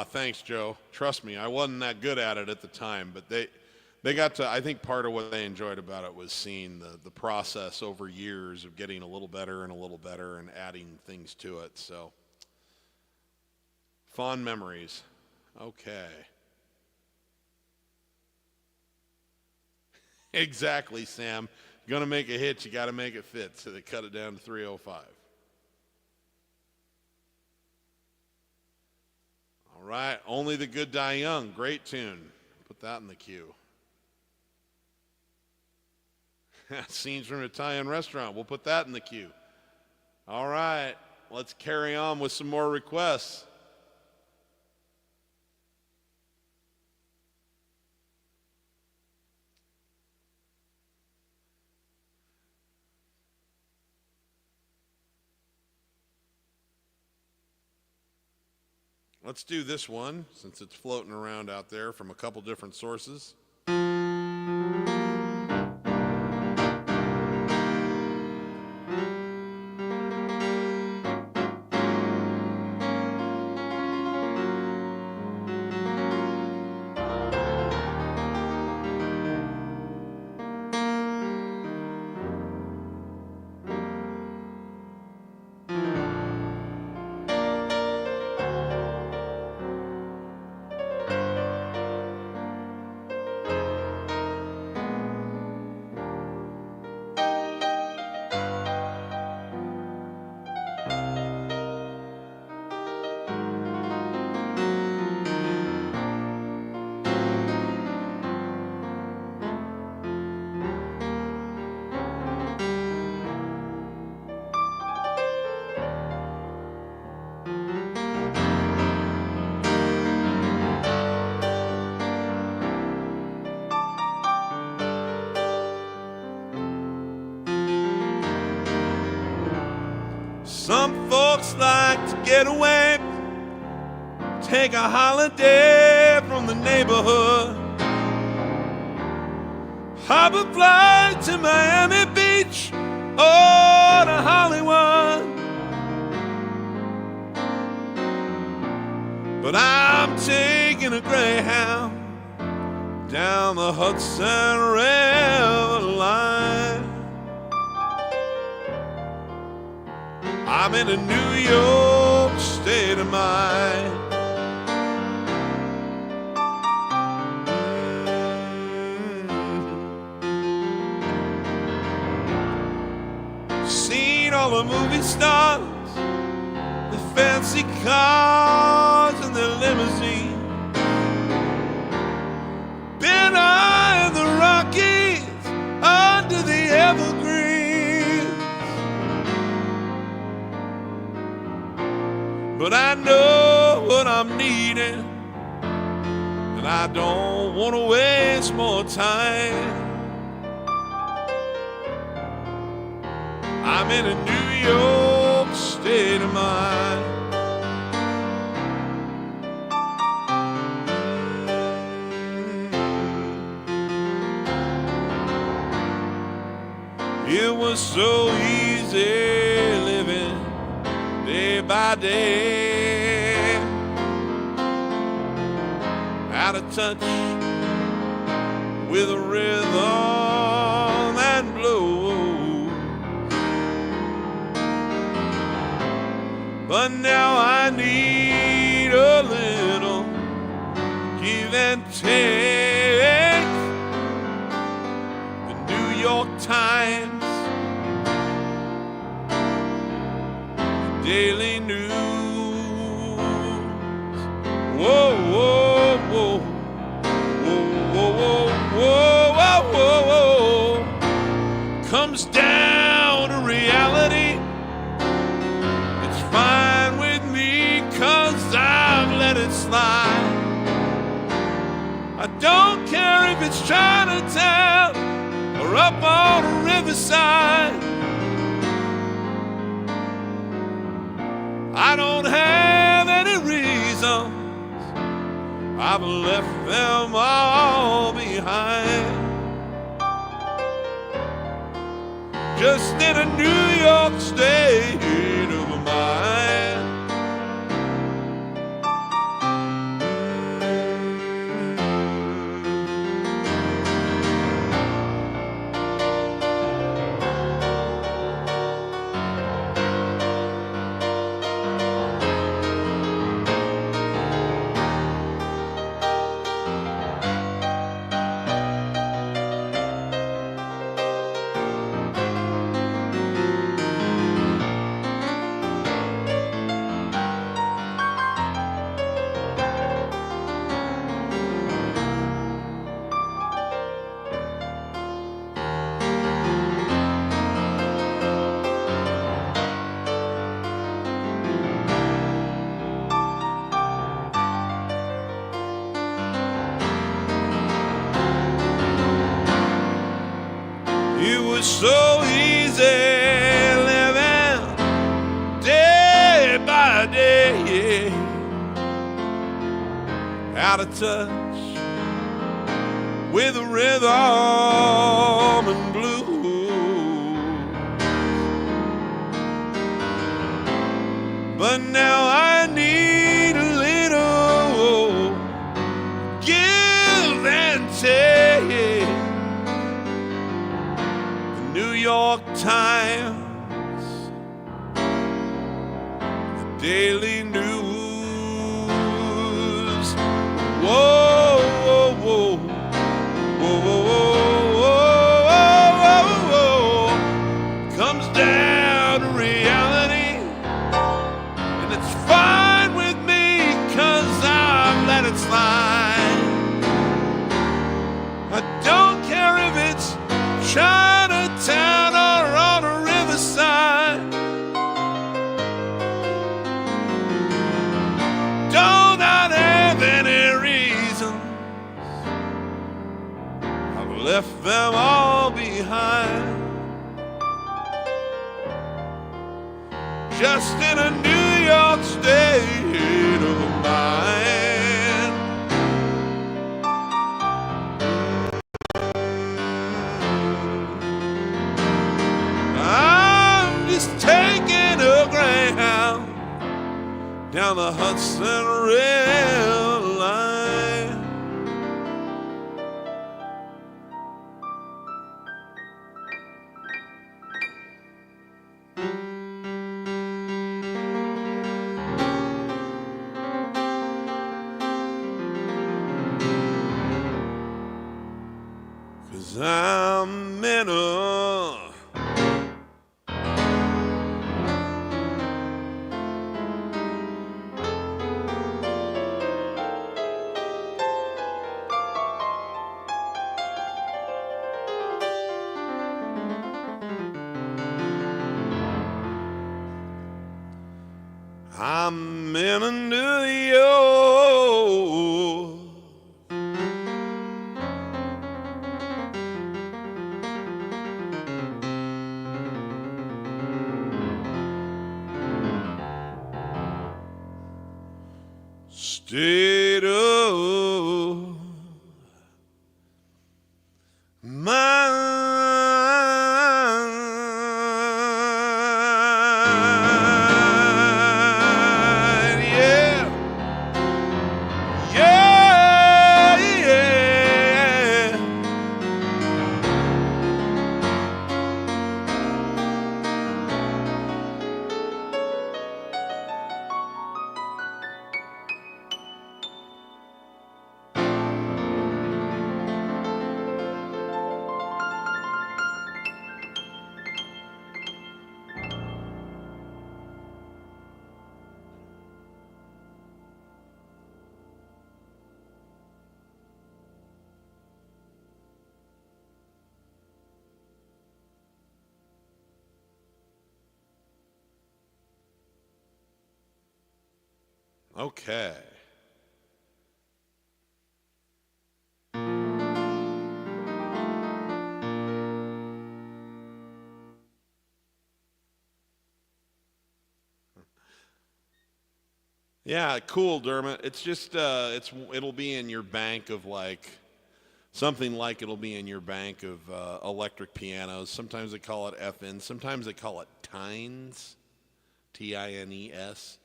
Thanks, Joe. Trust me, I wasn't that good at it at the time, but they got to, I think part of what they enjoyed about it was seeing the process over years of getting a little better and adding things to it, so. Fond memories. Okay. Exactly, Sam. You're going to make a hit, you got to make it fit, so they cut it down to 305. All right, Only the Good Die Young. Great tune. Put that in the queue. Scenes from an Italian restaurant. We'll put that in the queue. All right, let's carry on with some more requests. Let's do this one, since it's floating around out there from a couple different sources. Some folks like to get away, take a holiday from the neighborhood, hop a flight to Miami Beach or to Hollywood. But I'm taking a Greyhound down the Hudson River line. I'm in a New York state of mind. Seen all the movie stars, the fancy cars and their limousines. Been high in the Rockies, under the evergreens. But I know what I'm needing, and I don't want to waste more time. I'm in a New York state of mind. It was so easy living day by day. out of touch with a rhythm and blues. But now I need a little give and take. The New York Times, the Daily News. Whoa, whoa, whoa, whoa, whoa, whoa, whoa, whoa, whoa. Comes down to reality. It's fine with me 'cause I've let it slide. I don't care if it's Chinatown or up on a riverside. I don't have any reason. I've left them all behind. Just in a New York state of mind. It was so easy living day by day, out of touch with the rhythm and blues. But now I need a little give and take. New York Times, the Daily News. Whoa, whoa, whoa, whoa, whoa, whoa, whoa, whoa. Comes down to reality, and it's fine with me 'cause I've let it slide. I don't care if it's Chinatown or on a riverside. Don't I have any reasons? I've left them all behind. Just in a New York state of mind. Taking a Greyhound down the Hudson River line. 'Cause I'm in a I'm in a New York. State of mind. Yeah, yeah, Okay. Yeah, cool, Dermot. It's just it'll be in your bank of like something like it'll be in your bank of electric pianos. Sometimes they call it FN. Sometimes they call it Tines, Tines.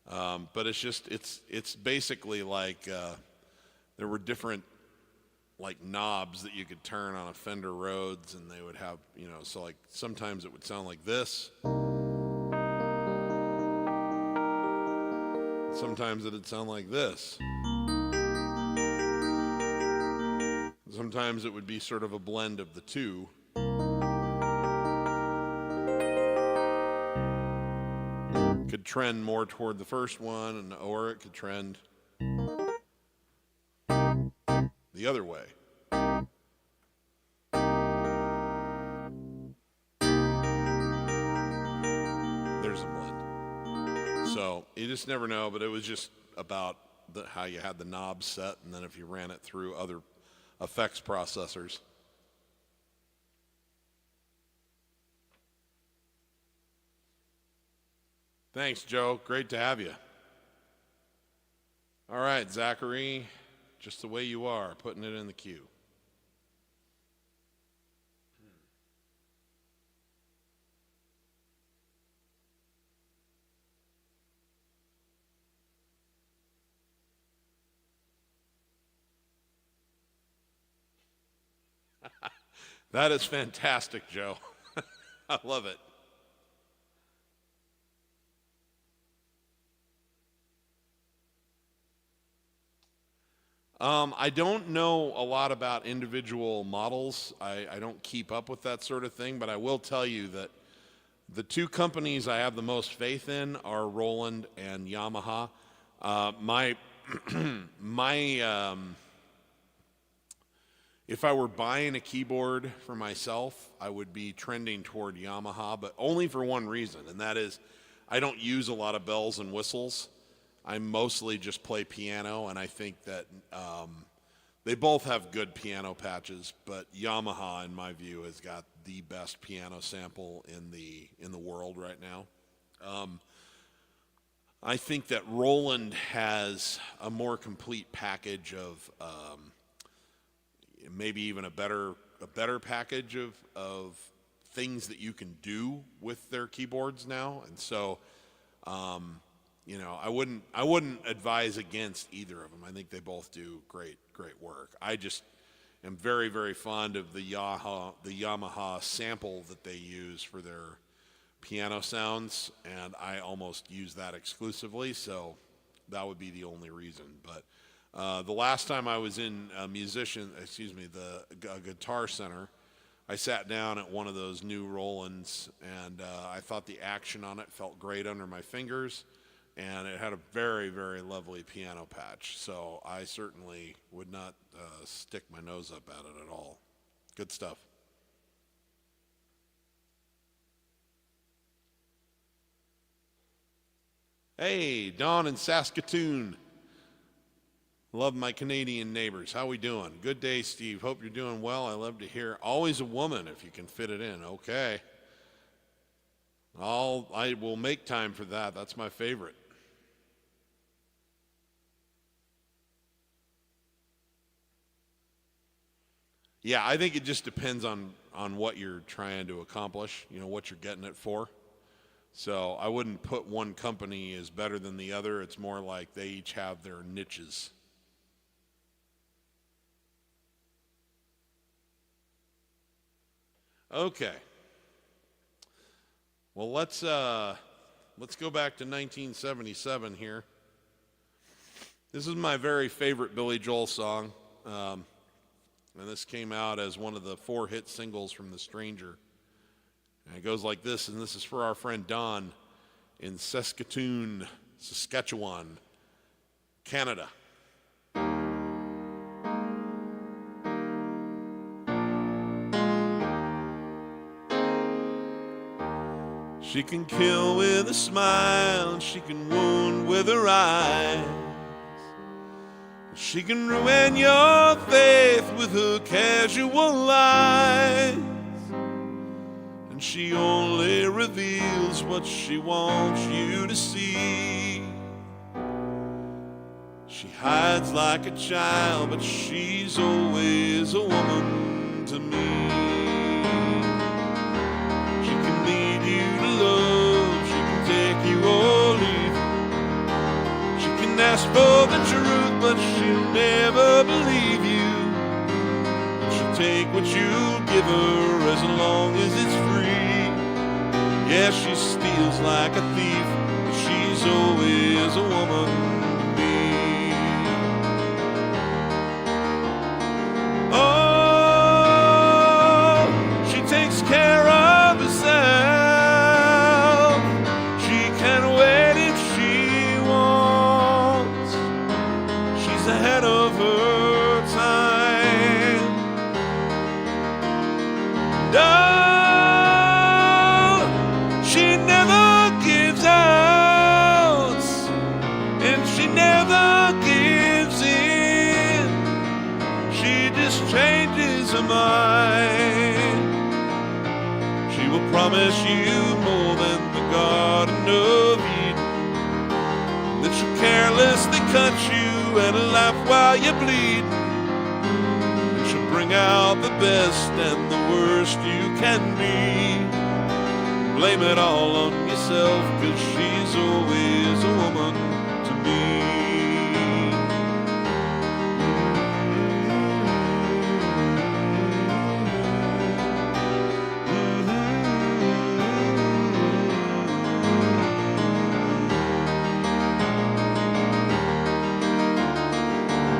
But it's basically like there were different like knobs that you could turn on a Fender Rhodes, and they would have so like sometimes it would sound like this. Sometimes it'd sound like this. Sometimes it would be sort of a blend of the two. Could trend more toward the first one, or it could trend the other way. There's a blend. So you just never know, but it was just about how you had the knobs set, and then if you ran it through other effects processors. Thanks, Joe. Great to have you. All right, Zachary, just the way you are, putting it in the queue. That is fantastic, Joe. I love it. I don't know a lot about individual models. I don't keep up with that sort of thing, but I will tell you that the two companies I have the most faith in are Roland and Yamaha. My if I were buying a keyboard for myself, I would be trending toward Yamaha, but only for one reason, and that is I don't use a lot of bells and whistles. I mostly just play piano, and I think that they both have good piano patches, but Yamaha, in my view, has got the best piano sample in the world right now. I think that Roland has a more complete package of maybe even a better package of things that you can do with their keyboards now, and so I wouldn't advise against either of them. I think they both do great work. I just am very, very fond of the Yamaha sample that they use for their piano sounds, and I almost use that exclusively, so that would be the only reason. But the last time I was in the Guitar Center, I sat down at one of those new Rolands, and I thought the action on it felt great under my fingers, and it had a very, very lovely piano patch. So I certainly would not stick my nose up at it at all. Good stuff. Hey, Don in Saskatoon. Love my Canadian neighbors. How we doing? Good day, Steve. Hope you're doing well. I love to hear. Always a woman if you can fit it in. Okay. I will make time for that. That's my favorite. Yeah, I think it just depends on what you're trying to accomplish, what you're getting it for. So I wouldn't put one company as better than the other. It's more like they each have their niches. Okay. Well, let's go back to 1977 here. This is my very favorite Billy Joel song, and this came out as one of the 4 hit singles from The Stranger. And it goes like this, and this is for our friend Don in Saskatoon, Saskatchewan, Canada. She can kill with a smile, and she can wound with her eyes. She can ruin your faith with her casual lies. And she only reveals what she wants you to see. She hides like a child, but she's always a woman to me. She can lead you to love, she can take you or leave. She can ask for the truth, but she'll never believe you. She'll take what you give her as long as it's free. Yeah, she steals like a thief, but she's always a woman to me. Oh, she takes care of herself. She can wait if she wants. She's ahead of her time. Oh, she never gives out, and she never gives in. She just changes her mind. She will promise you more than the Garden of Eden, that she'll carelessly cut you and laugh while you bleed. That she'll bring out the best and the worst you can be. Blame it all on yourself, 'cause she's always a woman to me.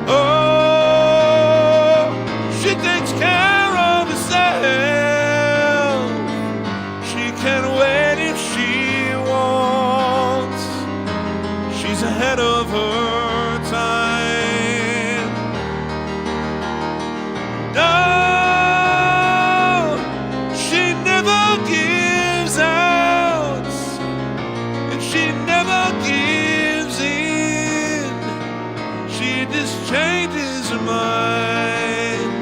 Oh, she takes care of herself. She can wait if she wants. She's ahead of her time. No, she never gives out, and she never gives in. She just changes her mind.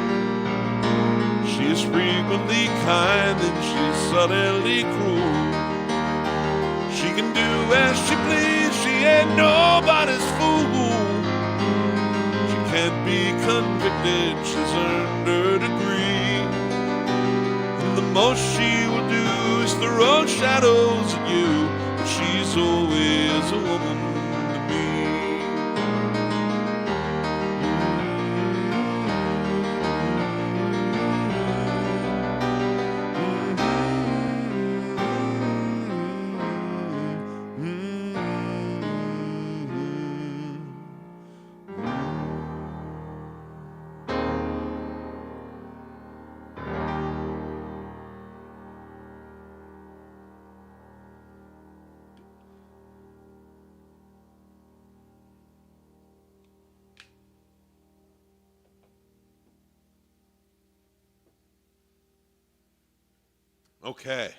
She is frequently kind, and she's suddenly cruel. She can do as she please, she ain't nobody's fool. She can't be convicted, she's earned her degree. And the most she will do is throw shadows at you, but she's always a woman to me. Okay,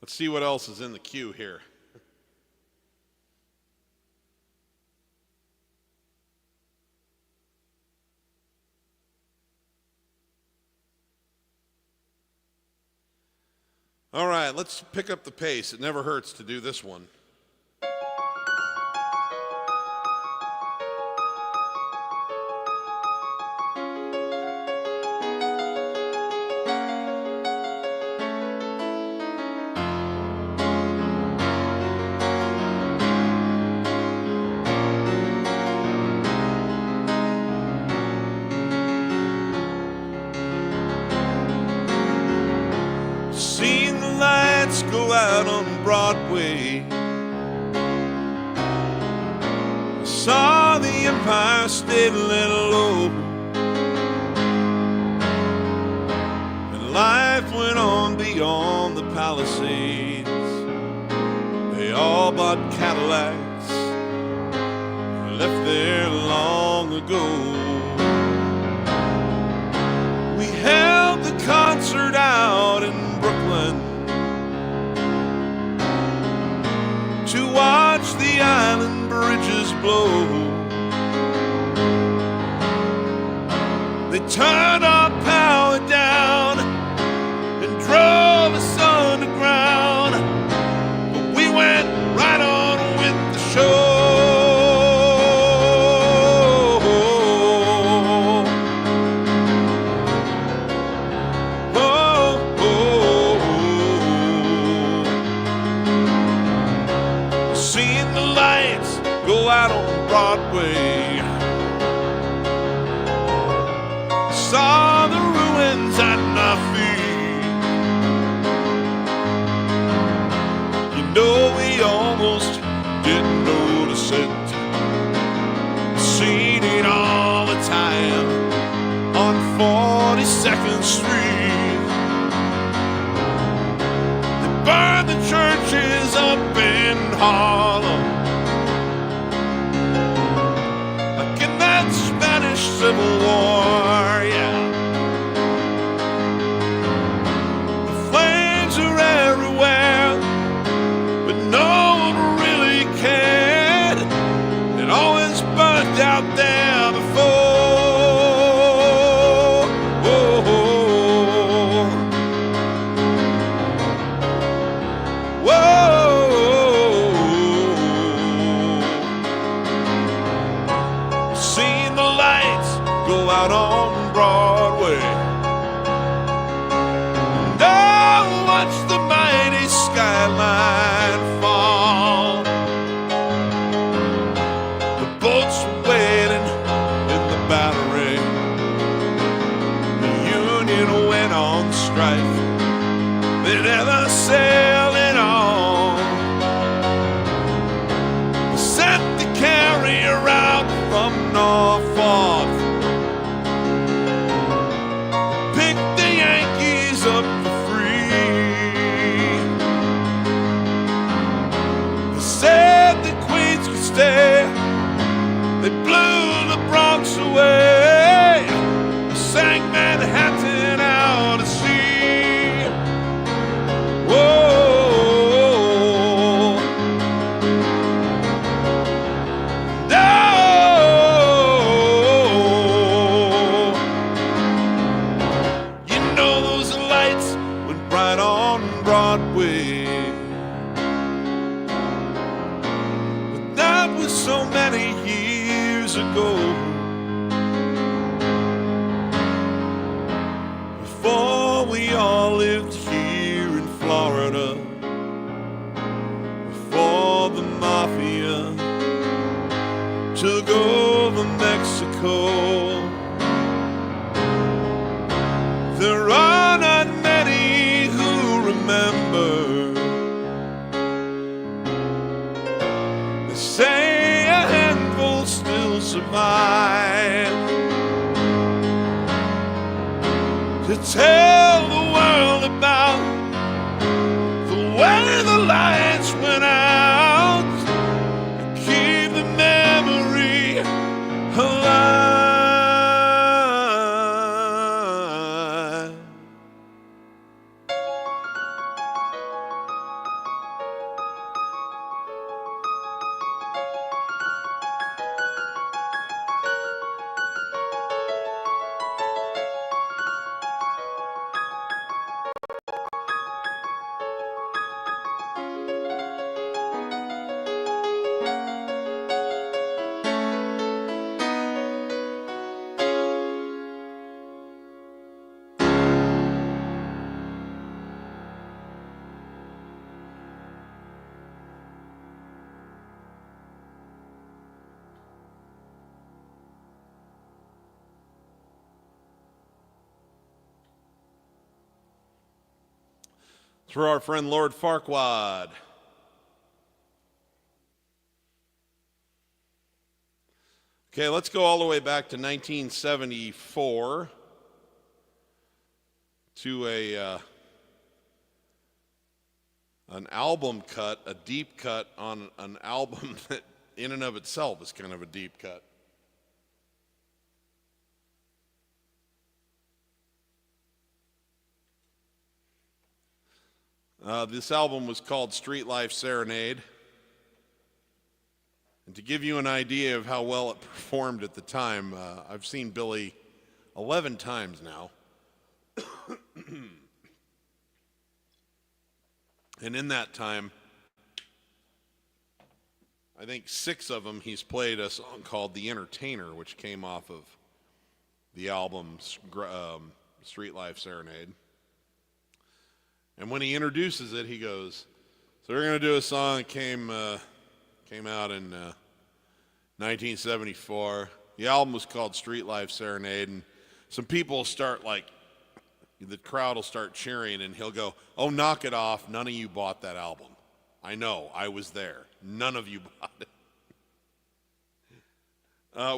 let's see what else is in the queue here. All right, let's pick up the pace. It never hurts to do this one. Seen the lights go out on Broadway. Saw the Empire State let low. And life went on beyond the Palisades. They all bought Cadillacs and left there long ago. We held the concert out in Brooklyn, They turned our power down and drove us underground, but we went right on with the show. Seeing the lights go out on Broadway, saw the ruins at my feet. You know, we almost didn't notice it. Seen it all the time on 42nd Street. They burned the churches up in Harlem, like in that Spanish Civil War, yeah. The flames are everywhere, but no one really cared. It always burnt out there before. Seen the lights go out on Broadway, and I watched the mighty skyline fall. The boats were waiting in the Battery. The Union went on strike. They never sailed it on. They sent the carrier out from Norfolk, picked the Yankees up for free. They said the Queens could stay. They blew the Bronx away, sank Manhattan out to sea. Whoa. You know those lights went bright on Broadway, but that was so many years ago. Before we all lived here in Florida, before the mafia took over Mexico. There are not many who remember. They say a handful still survive to tell the world about the way the lights went out, and keep the memory alive. Through our friend Lord Farquaad. Okay, let's go all the way back to 1974 to an album cut, a deep cut on an album that in and of itself is kind of a deep cut. This album was called Street Life Serenade. And to give you an idea of how well it performed at the time, I've seen Billy 11 times now. And in that time, I think 6 of them he's played a song called The Entertainer, which came off of the album Street Life Serenade. And when he introduces it, he goes, so we're going to do a song that came out in 1974. The album was called Street Life Serenade, and some people start the crowd will start cheering, and he'll go, oh, knock it off. None of you bought that album. I know, I was there. None of you bought it.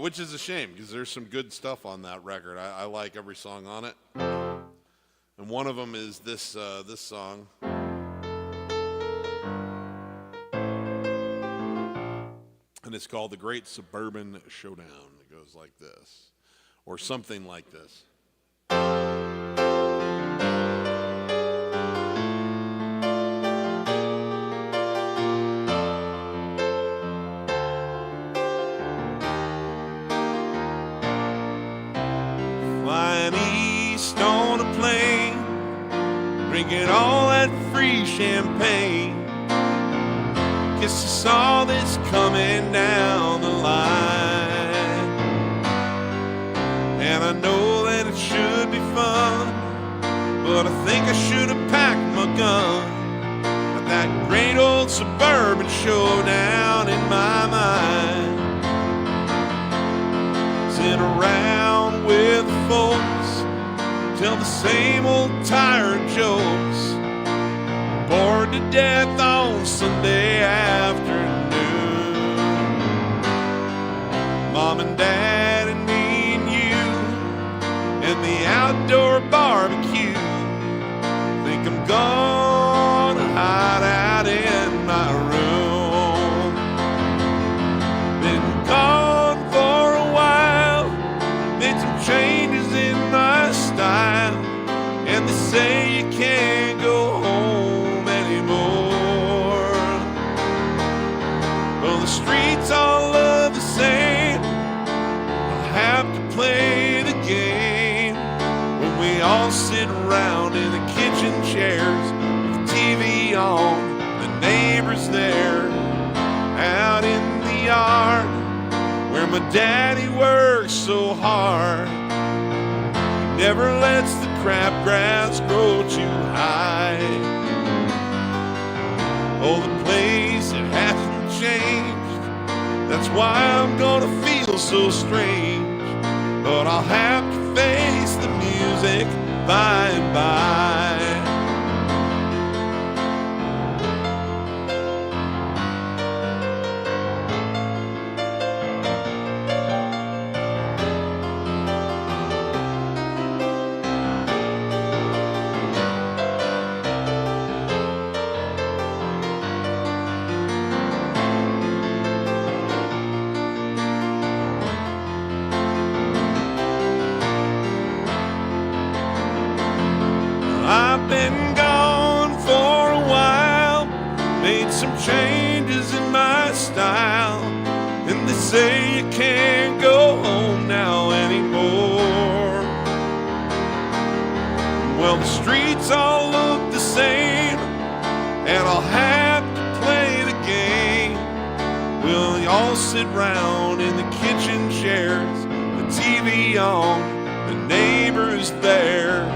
Which is a shame, because there's some good stuff on that record. I like every song on it. And one of them is this song. And it's called The Great Suburban Showdown. It goes like this, or something like this. Flying east on a plane, drinking all that free champagne. Guess I saw this coming down the line, and I know that it should be fun, but I think I should have packed my gun. At that great old suburban showdown in my mind, sit around with the folks, tell the same old tired jokes, bored to death on Sunday afternoon. Mom and Dad and me and you and the outdoor barbecue. Think I'm gonna hide out in my room. Been gone for a while, made some changes in my style, and they say you can't go home anymore. Well, the streets all look the same. I'll have to play the game when we all sit around in the kitchen chairs with the TV on, the neighbors there, out in the yard where my daddy works so hard. He never lets the crabgrass grow too high. Oh, the place, it hasn't changed. That's why I'm gonna feel so strange. But I'll have to face the music by and by. I've been gone for a while, made some changes in my style, and they say you can't go home now anymore. Well, the streets all look the same, and I'll have to play the game. We'll all sit round in the kitchen chairs, the TV on, the neighbors there,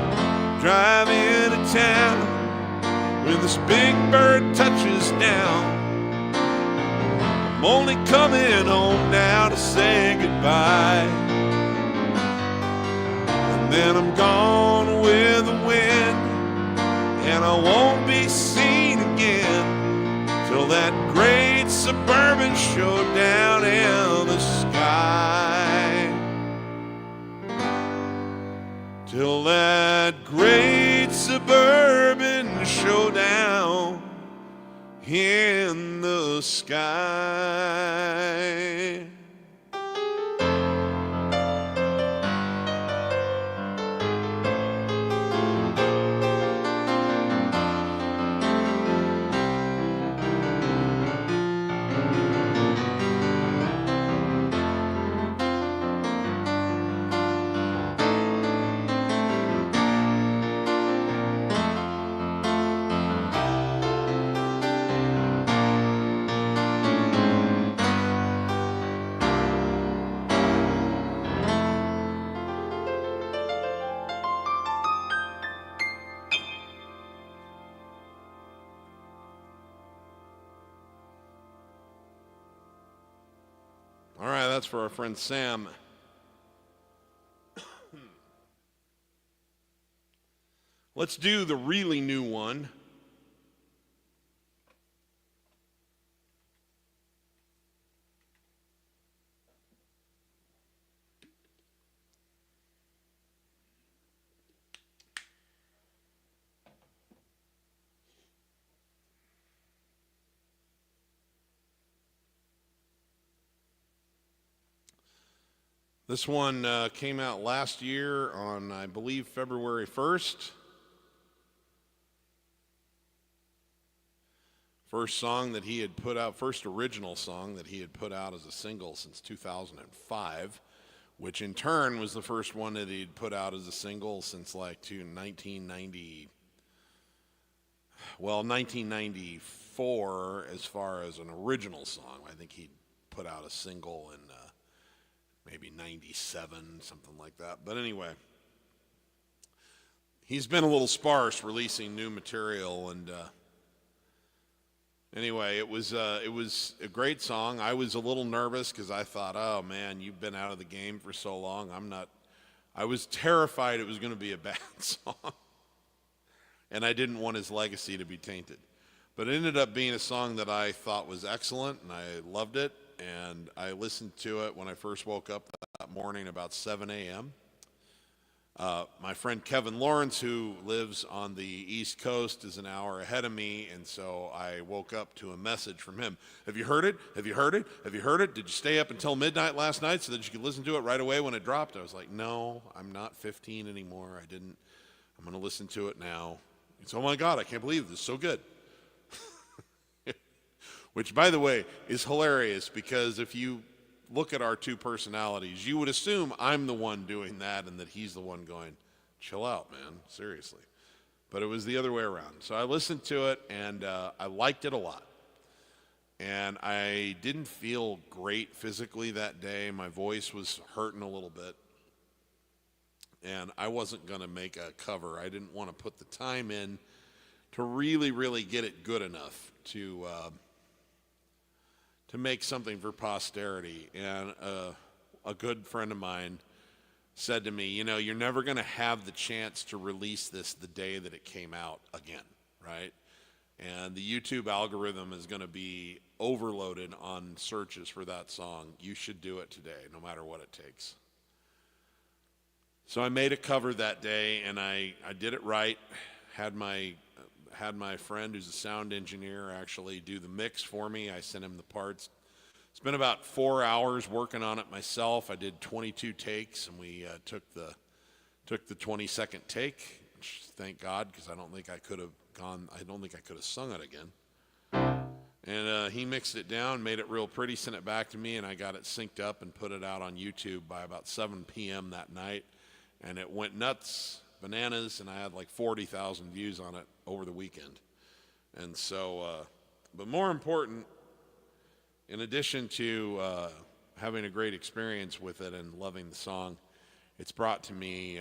drive into town when this big bird touches down. I'm only coming home now to say goodbye, and then I'm gone with the wind, and I won't be seen again till that great suburban showdown in the sky. Till that great suburban showdown in the sky. that's for our friend Sam. Let's do the really new one. This one came out last year on, I believe, February 1st. First song that he had put out, first original song that he had put out as a single since 2005, which in turn was the first one that he'd put out as a single since like 1994 as far as an original song. I think he'd put out a single in maybe 97, something like that. But anyway, he's been a little sparse releasing new material, and anyway, it was a great song. I was a little nervous because I thought, oh man, you've been out of the game for so long. I was terrified it was going to be a bad song, and I didn't want his legacy to be tainted. But it ended up being a song that I thought was excellent, and I loved it. And I listened to it when I first woke up that morning about 7 a.m. My friend Kevin Lawrence, who lives on the East Coast, is an hour ahead of me, and so I woke up to a message from him. Have you heard it? Have you heard it? Have you heard it? Did you stay up until midnight last night so that you could listen to it right away when it dropped? I was like, no, I'm not 15 anymore. I didn't. I'm going to listen to it now. It's, oh my God, I can't believe this is so good. Which, by the way, is hilarious because if you look at our two personalities, you would assume I'm the one doing that and that he's the one going, chill out, man, seriously. But it was the other way around. So I listened to it, and I liked it a lot. And I didn't feel great physically that day. My voice was hurting a little bit. And I wasn't going to make a cover. I didn't want to put the time in to really, really get it good enough to make something for posterity. And a good friend of mine said to me, you know, you're never going to have the chance to release this the day that it came out again, right? And the YouTube algorithm is going to be overloaded on searches for that song. You should do it today, no matter what it takes. So I made a cover that day, and I did it right. Had my friend who's a sound engineer actually do the mix for me. I sent him the parts. Spent about 4 hours working on it myself. I did 22 takes, and we took the 22nd take, which thank God, because I don't think I could have sung it again. And he mixed it down, made it real pretty, sent it back to me, and I got it synced up and put it out on YouTube by about 7 p.m. that night. And it went nuts, bananas, and I had like 40,000 views on it over the weekend. And so, but more important, in addition to having a great experience with it and loving the song, it's brought to me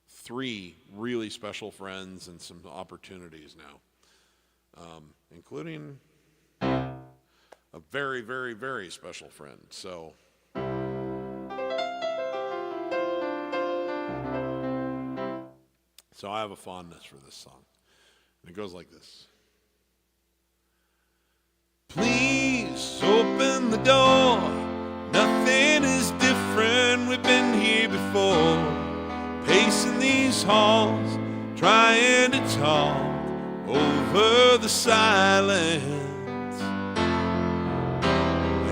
3 really special friends and some opportunities now, including a very, very, very special friend. So I have a fondness for this song. And it goes like this. Please open the door. Nothing is different. We've been here before. Pacing these halls, trying to talk over the silence.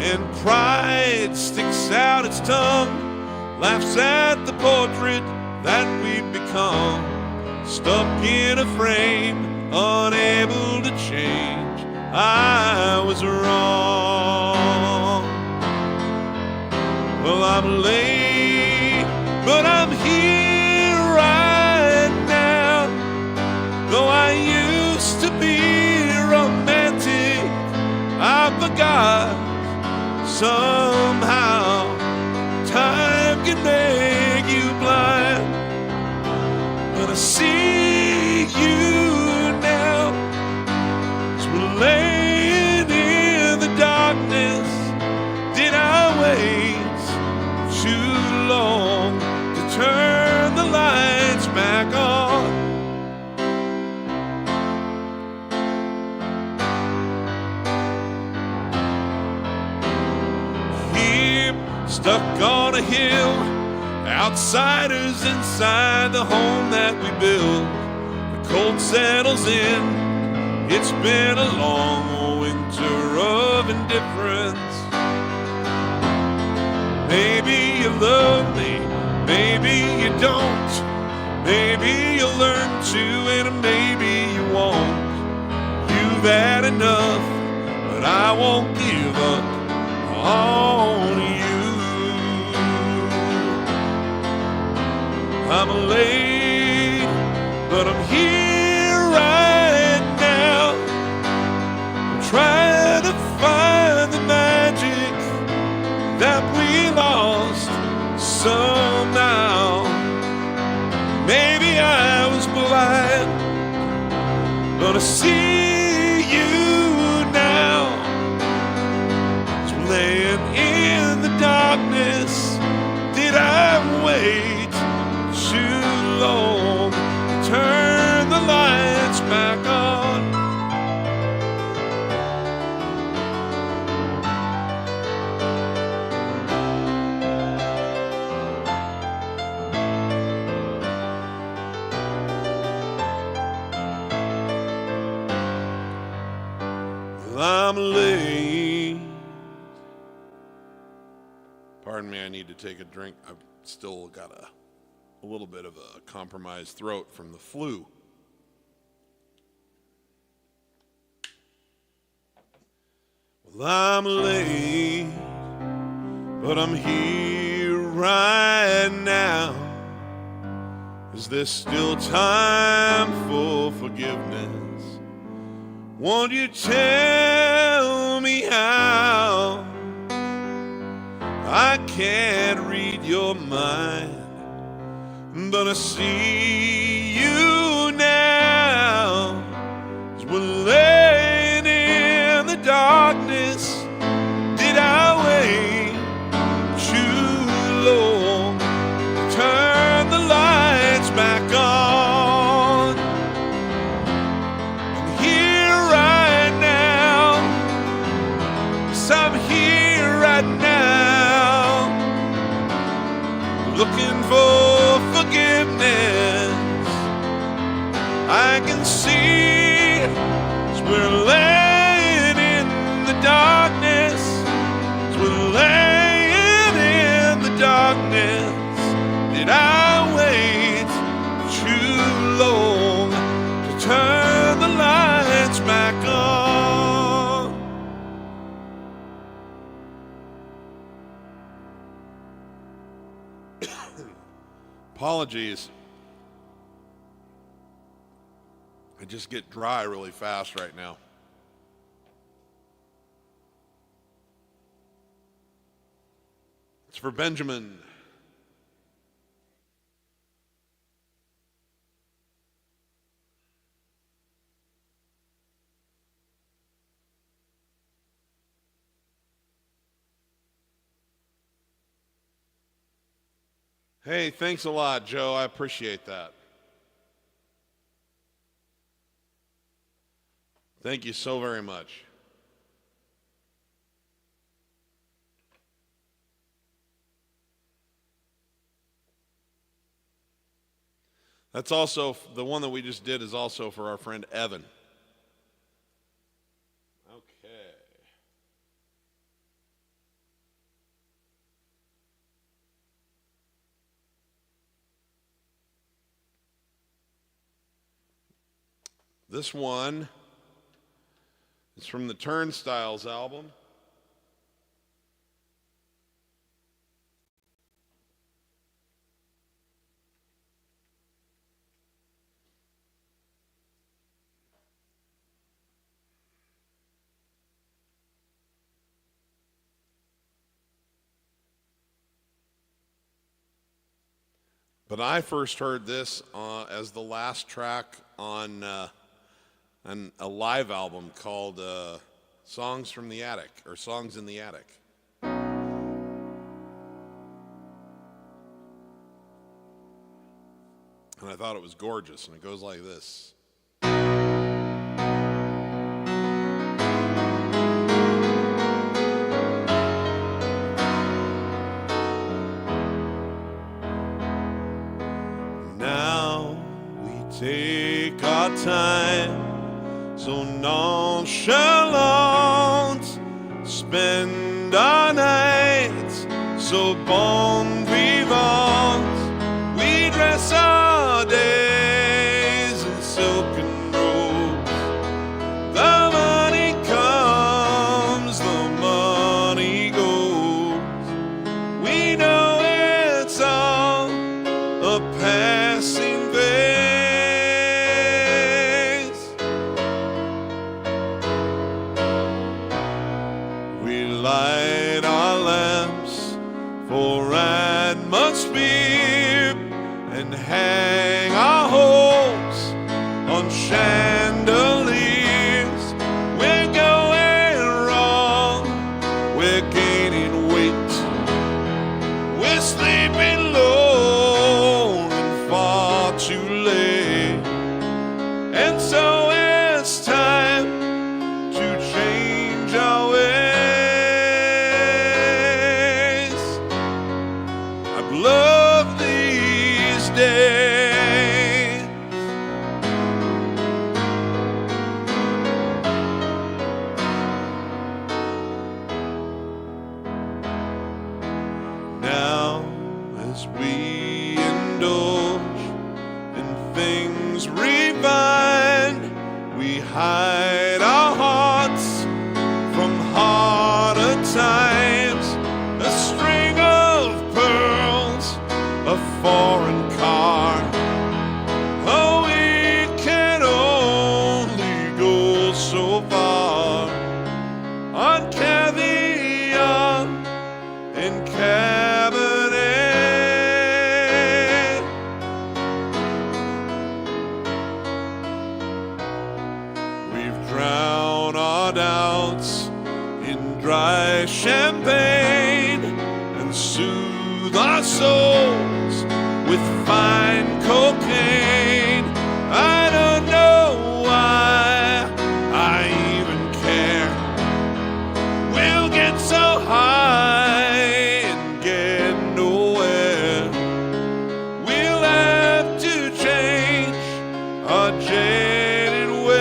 And pride sticks out its tongue, laughs at the portrait that we've become. Stuck in a frame, unable to change. I was wrong. Well, I'm late, but I'm here right now. Though I used to be romantic, I forgot somehow. Time can make you blind. But I see you now. So we're laying in the darkness, wait too long to turn the lights back on. Here, stuck on a hill, outsiders inside the home that we built. The cold settles in. It's been a long winter of indifference. Maybe you love me, maybe you don't. Maybe you'll learn to, and maybe you won't. You've had enough, but I won't give up on you. I'm late, but I'm here right now. I'm trying to find the magic that we lost somehow. Maybe I was blind, but I see you now. So laying in the darkness, did I wait too long to turn the lights back on? I'm late. Pardon me, I need to take a drink. I've still got a little bit of a compromised throat from the flu. Well, I'm late, but I'm here right now. Is there still time for forgiveness? Won't you tell me how? I can't read your mind, but I see you now. As we're laying in the darkness, did I wait too long to turn the lights back on? I'm here right now, looking for forgiveness. I can see as we're laying in the darkness, as we're laying in the darkness. Did I wait too long to turn the lights back on? Apologies. I just get dry really fast right now. It's for Benjamin. Hey, thanks a lot, Joe. I appreciate that. Thank you so very much. That's also, the one that we just did is also for our friend Evan. Okay. This one is from the Turnstiles album. But I first heard this as the last track on a live album called Songs from the Attic, or Songs in the Attic. And I thought it was gorgeous, and it goes like this. Now we take our time, so nonchalant, spend our nights so bon vivant. We dress our days in silken robes. The money comes, the money goes. We know it's all a passing phase. We light our lamps for atmosphere and hang our hopes on chandeliers. We're going wrong, we're gaining weight, we're sleeping low and far too late. And so it's time to change our ways. I've loved these days. Now as we indulge in things refined, we hide our hearts from harder times. A string of pearls, a foreign car. Oh, we can only go so far on caviar and Cabernet. We've drowned our doubts in dry champagne and soothe our souls with fine cocaine. I don't know why I even care. We'll get so high and get nowhere. We'll have to change our jaded ways.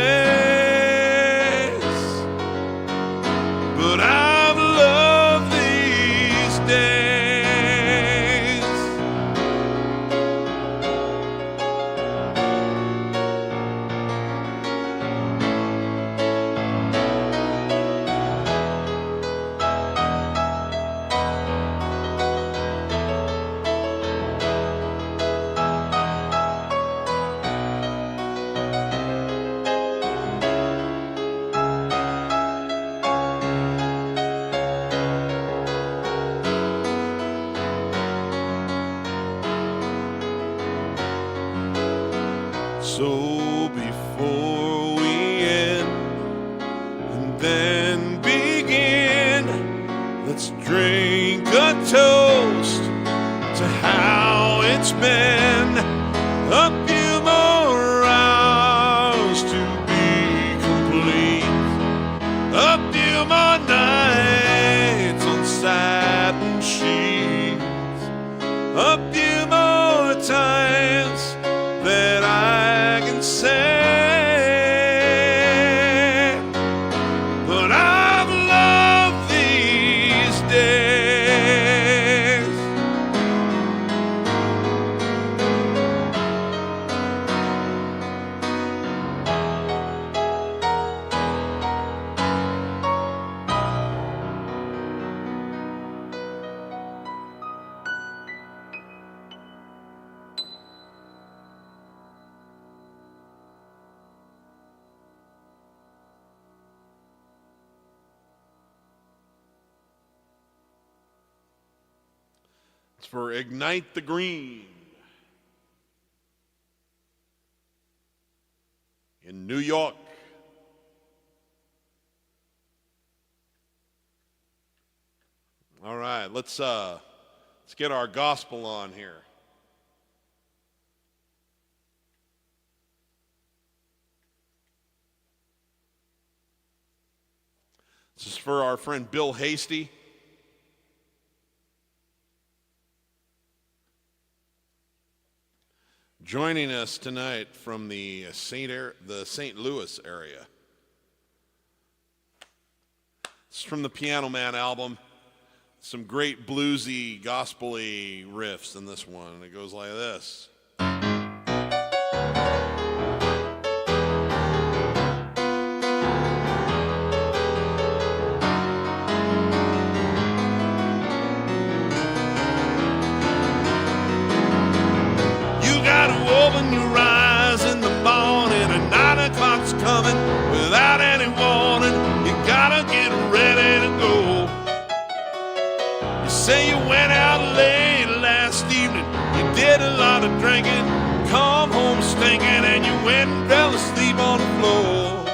But I've loved these days. So before we end and then begin, let's drink a toast to how it's been. A few more hours to be complete, a few more nights on satin sheets, a few more times that I can say. But I've loved these days. It's for Ignite the Green in New York. All right, let's get our gospel on here. This is for our friend Bill Hasty. Joining us tonight from the St. Louis area. It's from the Piano Man album. Some great bluesy, gospel-y riffs in this one. It goes like this. Open your eyes in the morning and 9 o'clock's coming without any warning. You gotta get ready to go. You say you went out late last evening, you did a lot of drinking, come home stinking, and you went and fell asleep on the floor.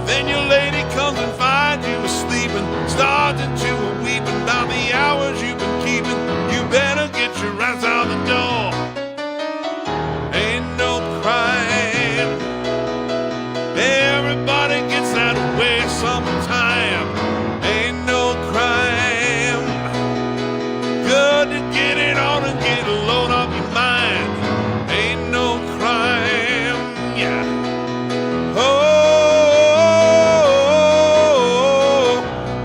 Then your lady comes and finds you sleeping, starts into a weeping about the hours you've been keeping. You better get your ass out the door. Everybody gets that way sometime. Ain't no crime. Good to get it on and get a load off your mind. Ain't no crime, yeah. Oh,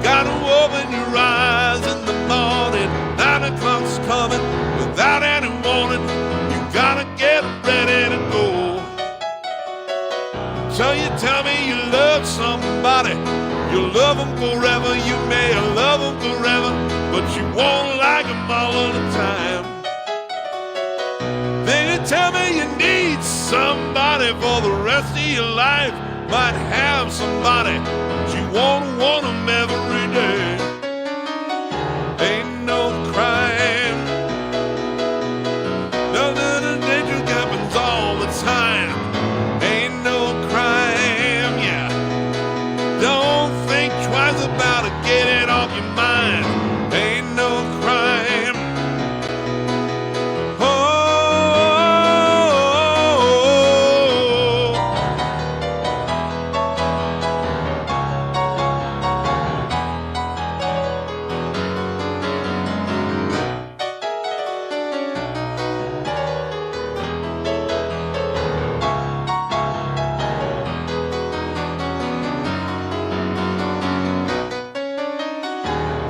gotta open your eyes in the morning. 9 o'clock's coming without any warning. You gotta get ready to go. So you tell me you love somebody, you'll love them forever, you may love them forever, but you won't like them all of the time. Then you tell me you need somebody for the rest of your life, might have somebody, but you won't want them every day. Ain't no crime, none of the danger happens all the time. Ain't no crime, yeah. Don't think twice about it, get it off your mind. Ain't no crime. Oh,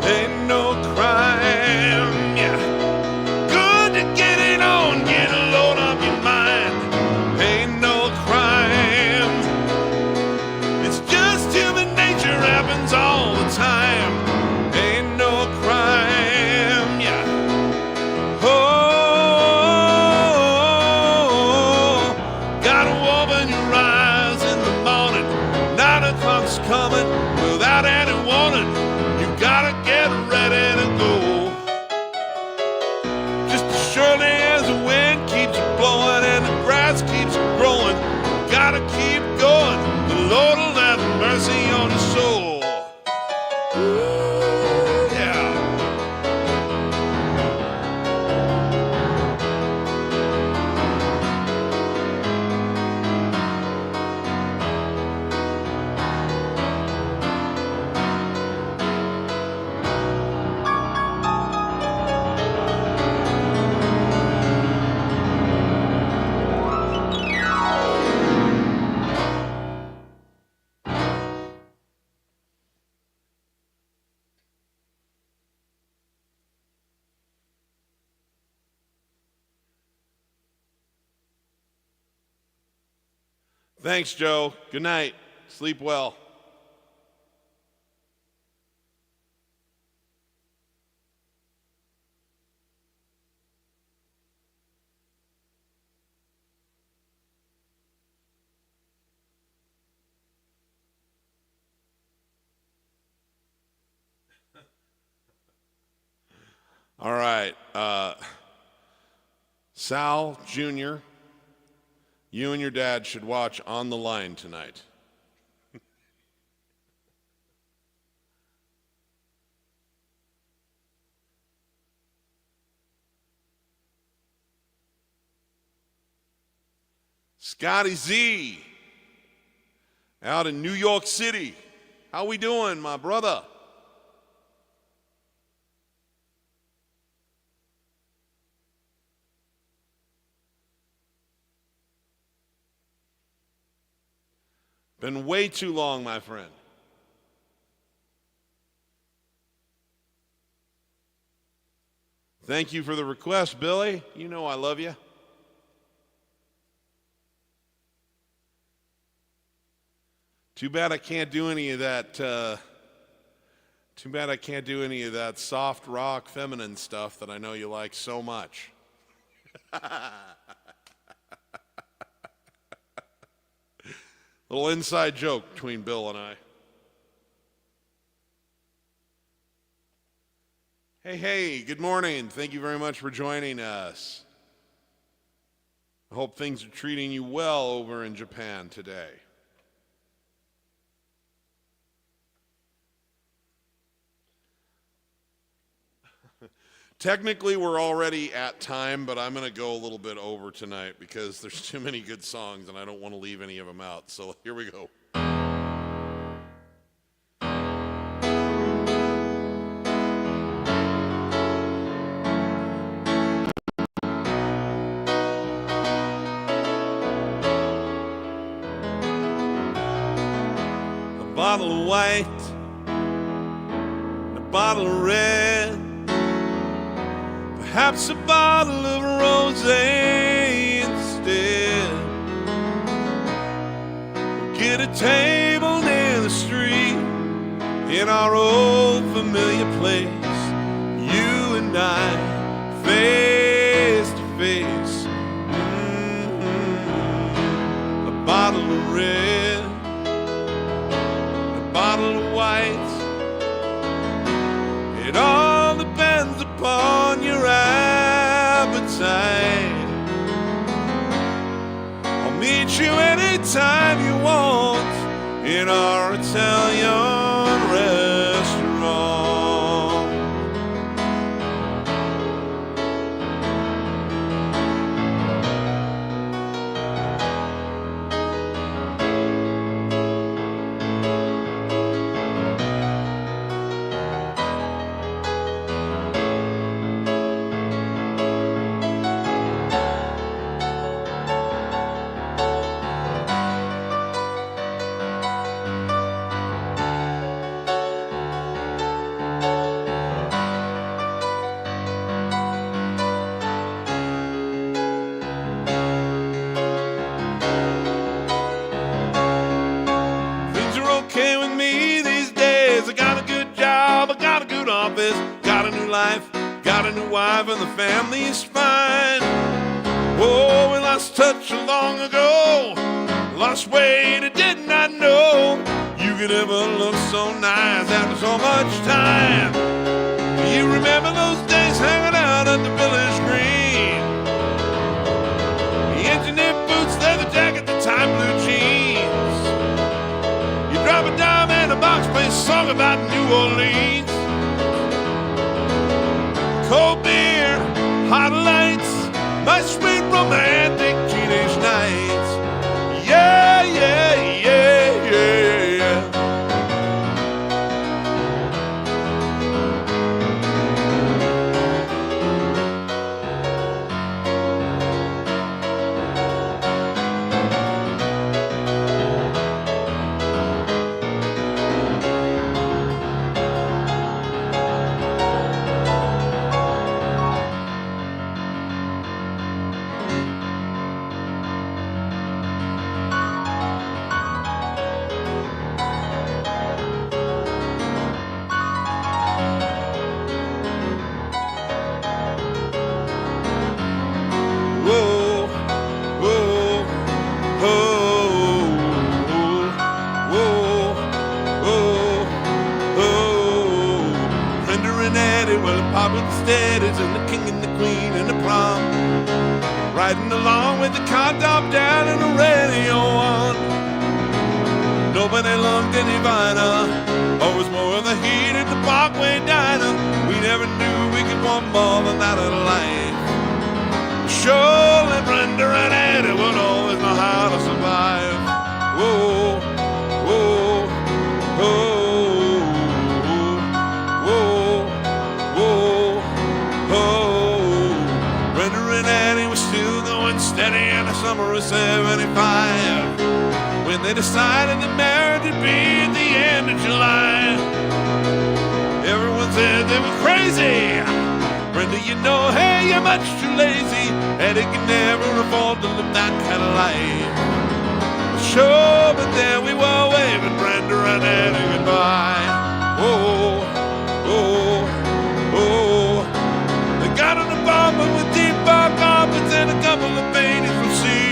ain't no crime, yeah. Good to get it on, get a load off your mind. Ain't no crime. It's just human nature, happens all the time. Ain't no crime, yeah. Oh, gotta open your eyes in the morning. 9 o'clock's coming without any warning. You gotta get ready to go. Just as surely as the wind keeps blowing and the grass keeps growing, gotta keep going. The Lord will have mercy on your soul. Ooh, yeah. Thanks, Joe. Good night. Sleep well. All right. Sal Jr., you and your dad should watch On the Line tonight. Scotty Z, out in New York City. How we doing, my brother? Been way too long, my friend. Thank you for the request, Billy. You know I love you. Too bad I can't do any of that. Too bad I can't do any of that soft rock, feminine stuff that I know you like so much. Little inside joke between Bill and I. Hey, good morning. Thank you very much for joining us. I hope things are treating you well over in Japan today. Technically, we're already at time, but I'm going to go a little bit over tonight because there's too many good songs and I don't want to leave any of them out. So here we go. A bottle of white, and a bottle of red. Perhaps a bottle of rosé instead. We'll get a table near the street in our old familiar place. You and I, face to face. A bottle of red, a bottle of white. It all depends upon your appetite. I'll meet you anytime you want in our Italian restaurant. Got a new life, got a new wife, and the family's fine. Oh, we lost touch long ago, lost weight I did not know. You could ever look so nice after so much time. You remember those days hanging out at the village green? The engineer boots, leather jacket, the time blue jeans. You drop a dime and a box, play a song about New Orleans. Cold beer, hot lights, my sweet romantic teenage nights. Yeah, yeah, yeah, yeah, yeah. Steadies and the king and the queen and the prom, riding along with the car top down and the radio on. Nobody loved any Vienna, always more of the heat at the Parkway diner. We never knew we could want more than that in life. Surely Brenda and Eddie would always know how to survive. Whoa, whoa, whoa. summer of 75, when they decided that marriage would be at the end of July. Everyone said they were crazy. Brenda, you know, hey, you're much too lazy. Eddie can never afford to live that kind of life. Sure, but there we were waving Brenda and Eddie goodbye. Oh, oh, oh. They got an apartment with deep bar carpets and a couple of paintings from seas.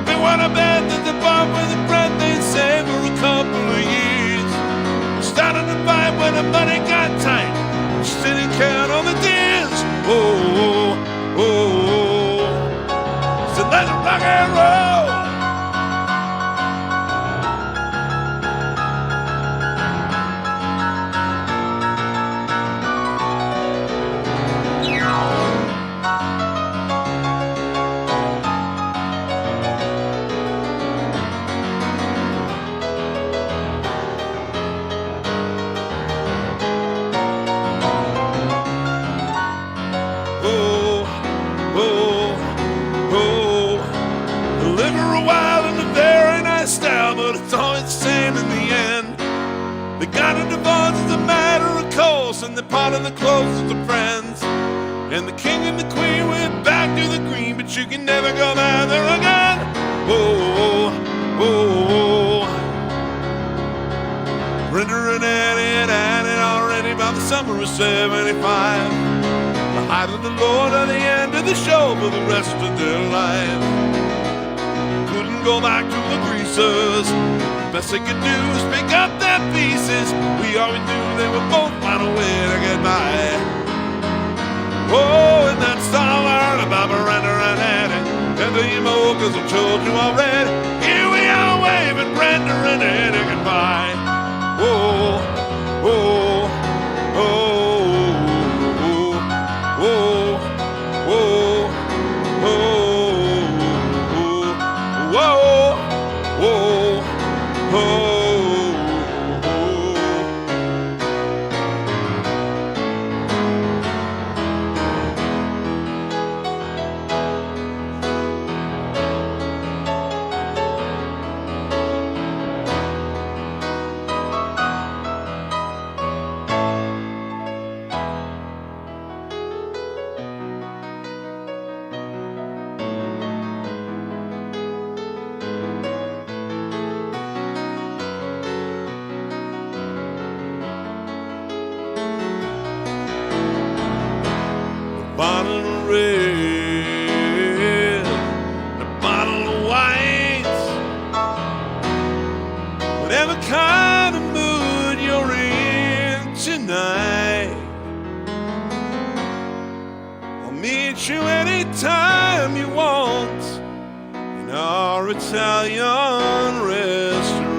They went to bed at the bar with the bread they'd saved for a couple of years. Started to fight when the money got tight. Just didn't count on the tears. Oh, oh, oh. So let's rock and roll. But it's always the same in the end. They got a divorce as a matter of course, and they're part of the closest of friends. And the king and the queen went back to the green, but you can never go back there again. Oh, oh, oh. Brenda and Eddie had had it already by the summer of 75. The height of the Lord at the end of the show for the rest of their life. Go back to the greasers. Best they could do is pick up their pieces. We always knew they would both find a way to get by. Oh, and that's all I heard about Miranda and Eddie. Can't tell you more cause I told you already. Here we are waving Brenda and Eddie goodbye. Oh, oh, oh, oh, oh, oh, oh. Whoa, whoa, whoa. Bottle of red, a bottle of white. Whatever kind of mood you're in tonight, I'll meet you anytime you want in our Italian restaurant.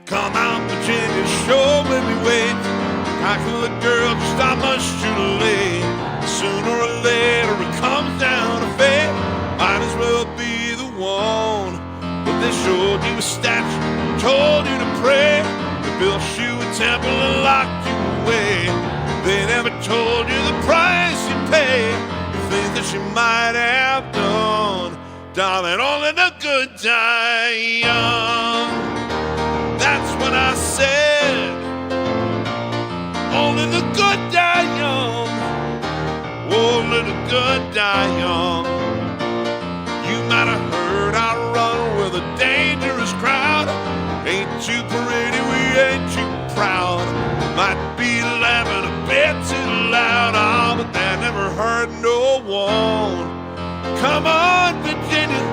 Come out, Virginia, show me we wait. How can the girl just not much too late? Sooner or later it comes down to fate. Might as well be the one. But they showed you a statue, told you to pray. They built you a temple and locked you away. They never told you the price you pay, the things that you might have done darling, only the good die young. That's what I said. Only the good die young. Only the good die young. You might have heard I run with a dangerous crowd. Ain't too pretty, we ain't too proud. Might be laughing a bit too loud, oh, but that never hurt no one. Come on, Virginia,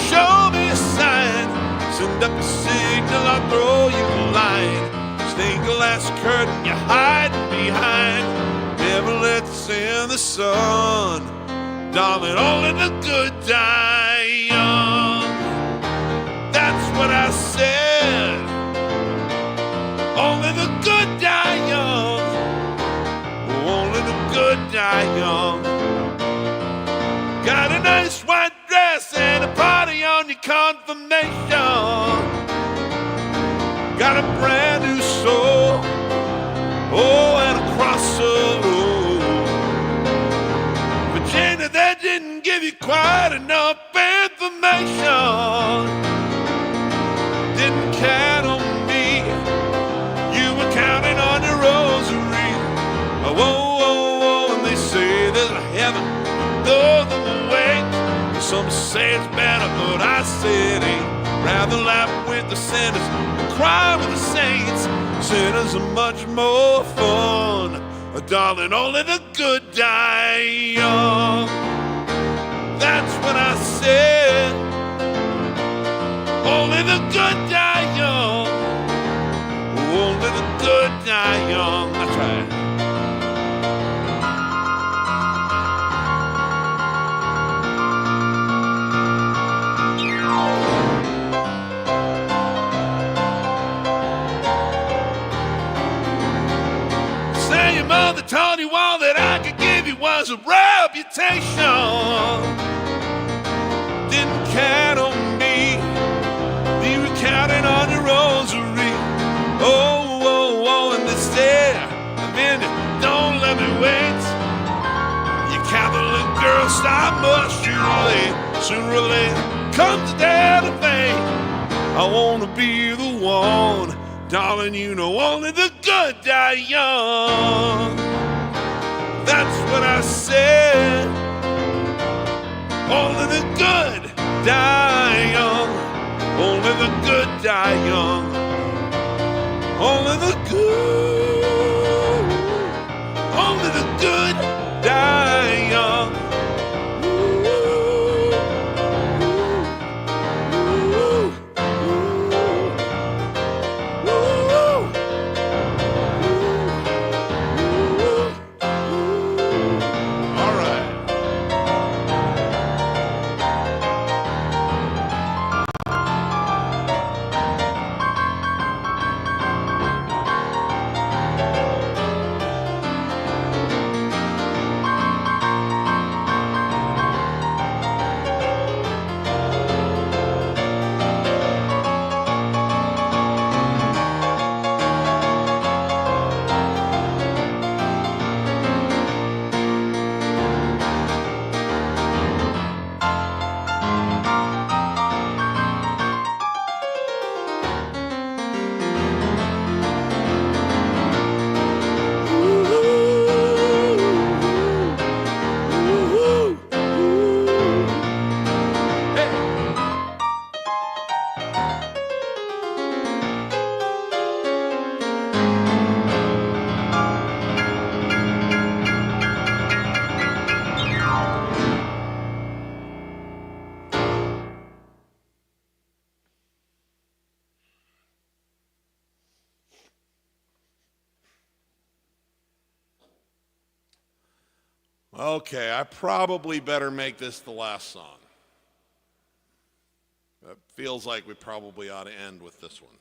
show me a sign. Send up a signal, I'll throw you a line. Stained glass curtain you hide behind. Never let's in the sun. Darling, only the good die young. That's what I said. Only the good die young. Only the good die young. Got a nice white dress and a party on your confirmation. Got a brand new soul. Oh, and a cross so low. Virginia, they didn't give you quite enough information. Didn't count on me. You were counting on your rosary. Oh, whoa, whoa, whoa, and they say there's a heaven, though the wait. Some say it's better, but I say it ain't. Rather laugh with the sinners than cry with the saints. Sinners are much more fun. Darling, only the good die young. That's what I said. Only the good die young. Only the good die young. That's right. Say your mother told you all that I could give you was a reputation. Didn't count on me. You were counting on your rosary. Oh, oh, oh, and they said, Vinny, don't let me wait. You Catholic girl, stop much too late. Sooner or later comes the day of fate. I wanna be the one. Darling, you know only the good die young. That's what I said. Only the good die young. Only the good die young. Only the good. Only the good die young. Okay, I probably better make this the last song. It feels like we probably ought to end with this one.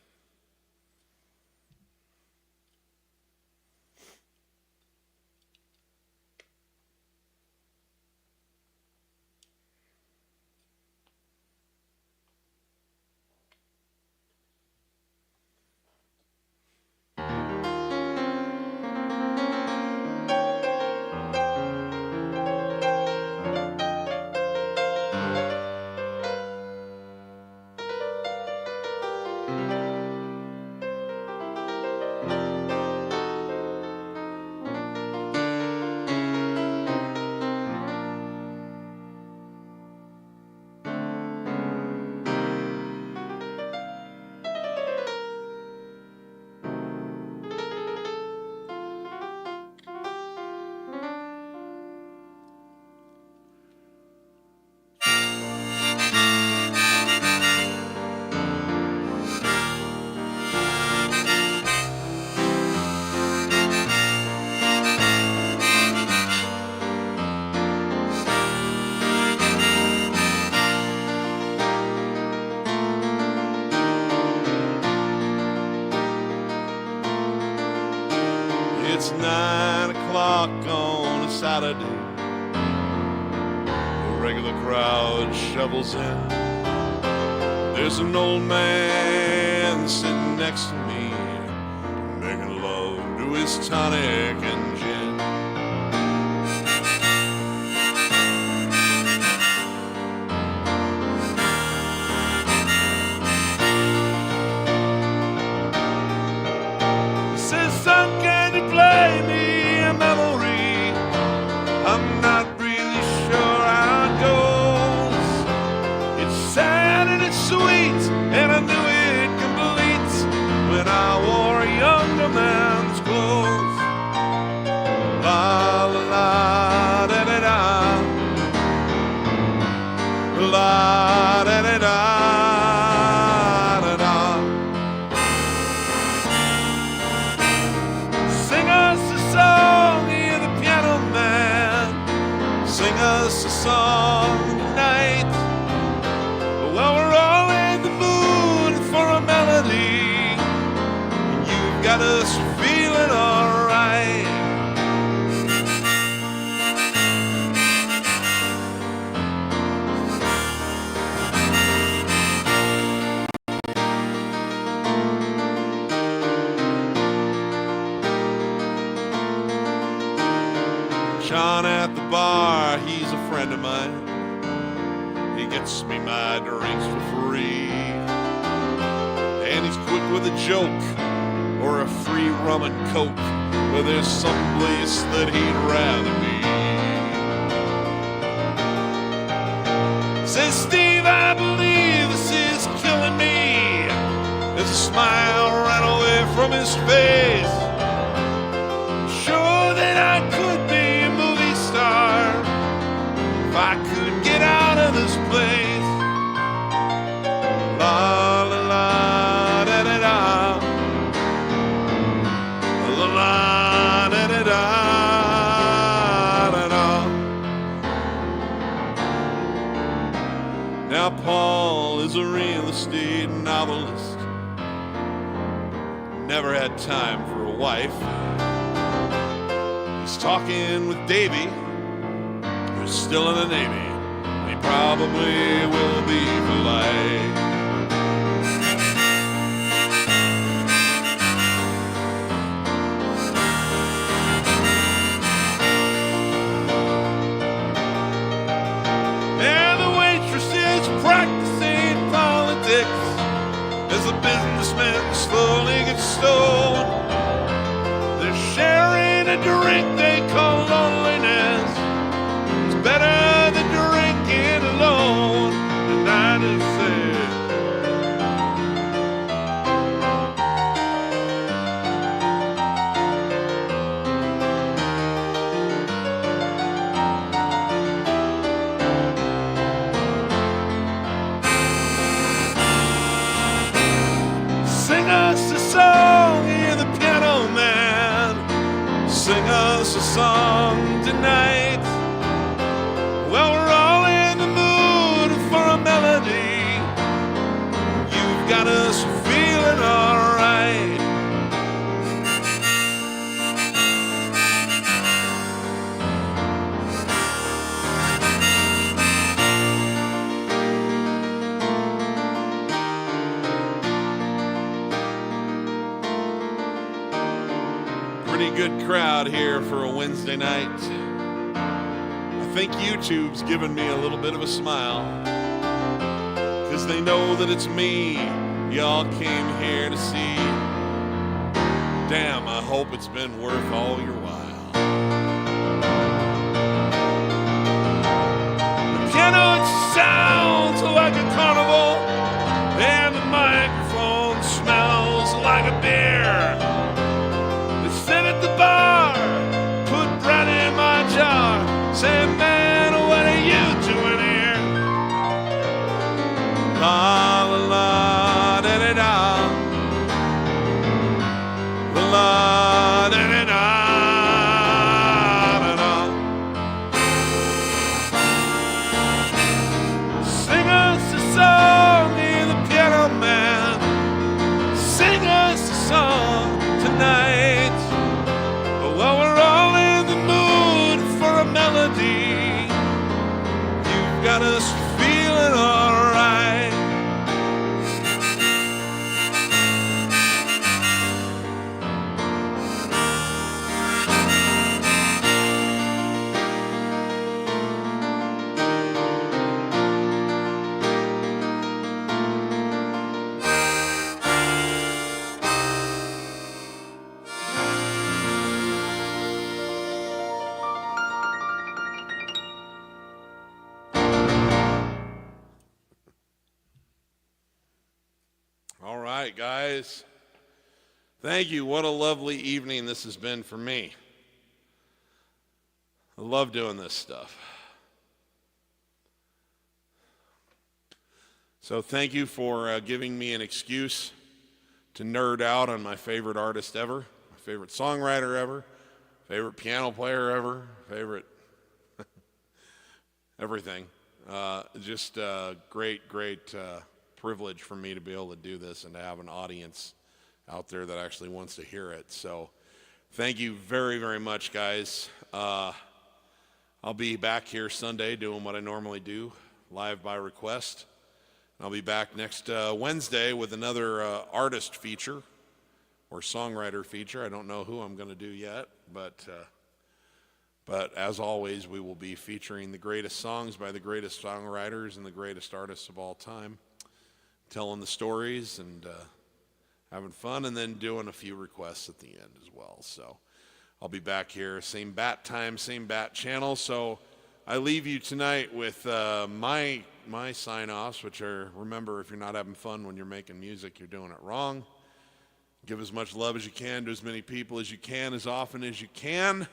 o'clock on a Saturday. The regular crowd shovels in. There's an old man sitting next to me, making love to his tonic and gin. He says, son, can you play me a memory? I'm not really sure how it goes. It's sad and it's sweet, and I knew it complete when I wore a younger man's clothes. La la la da da da, la da da da da da. Sing us a song, hear the piano man. Sing us a song tonight. Well, we're all in the mood for a melody. You've got us feeling alright. John at the bar, he's a friend of mine. He gets me my drinks for free. And he's quick with a joke or a free rum and coke, but there's some place that he'd rather be. Says, Steve, I believe this is killing me. As a smile ran away from his face. Sure that I could be a movie star if I could get out of this place. La la la da da da, la la da da da da da. Now Paul is a real estate novelist. Never had time for a wife. He's talking with Davy, who's still in the Navy. He probably will be for life. And the waitress is practicing politics as the businessmen slowly get stoned. They're sharing a drink they call loneliness. It's better than drinking alone. And I just said, sing us a song, hear the piano man. Sing us a song tonight. Well, we're all in the mood for a melody. You've got us feeling alright. Pretty good crowd here for a Wednesday night. I think YouTube's giving me a little bit of a smile, 'cause they know that it's me y'all came here to see. Damn, I hope it's been worth all your while. The piano, it sounds like a carnival, and the microphone smells like a beer. They sit at the bar, put bread in my jar, say, man, what are you doing here? La la la da da da, la da da da got us feeling alright. All right, guys. Thank you. What a lovely evening this has been for me. I love doing this stuff. So thank you for giving me an excuse to nerd out on my favorite artist ever, my favorite songwriter ever, favorite piano player ever, favorite everything. Just great privilege for me to be able to do this and to have an audience out there that actually wants to hear it. So thank you very, very much, guys. I'll be back here Sunday doing what I normally do, live by request. I'll be back next Wednesday with another artist feature or songwriter feature. I don't know who I'm going to do yet, but as always, we will be featuring the greatest songs by the greatest songwriters and the greatest artists of all time, telling the stories and having fun, and then doing a few requests at the end as well. So I'll be back here, same bat time, same bat channel. So I leave you tonight with my sign-offs, which are, remember, if you're not having fun when you're making music, you're doing it wrong. Give as much love as you can to as many people as you can, as often as you can.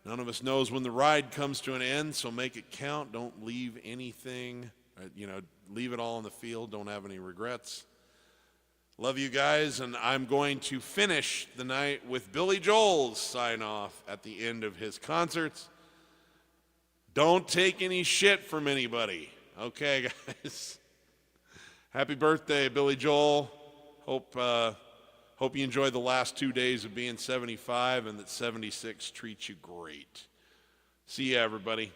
None of us knows when the ride comes to an end, so make it count. Don't leave anything, leave it all in the field. Don't have any regrets. Love you guys, and I'm going to finish the night with Billy Joel's sign-off at the end of his concerts. Don't take any shit from anybody. Okay, guys. Happy birthday, Billy Joel. Hope you enjoy the last 2 days of being 75 and that 76 treats you great. See ya, everybody.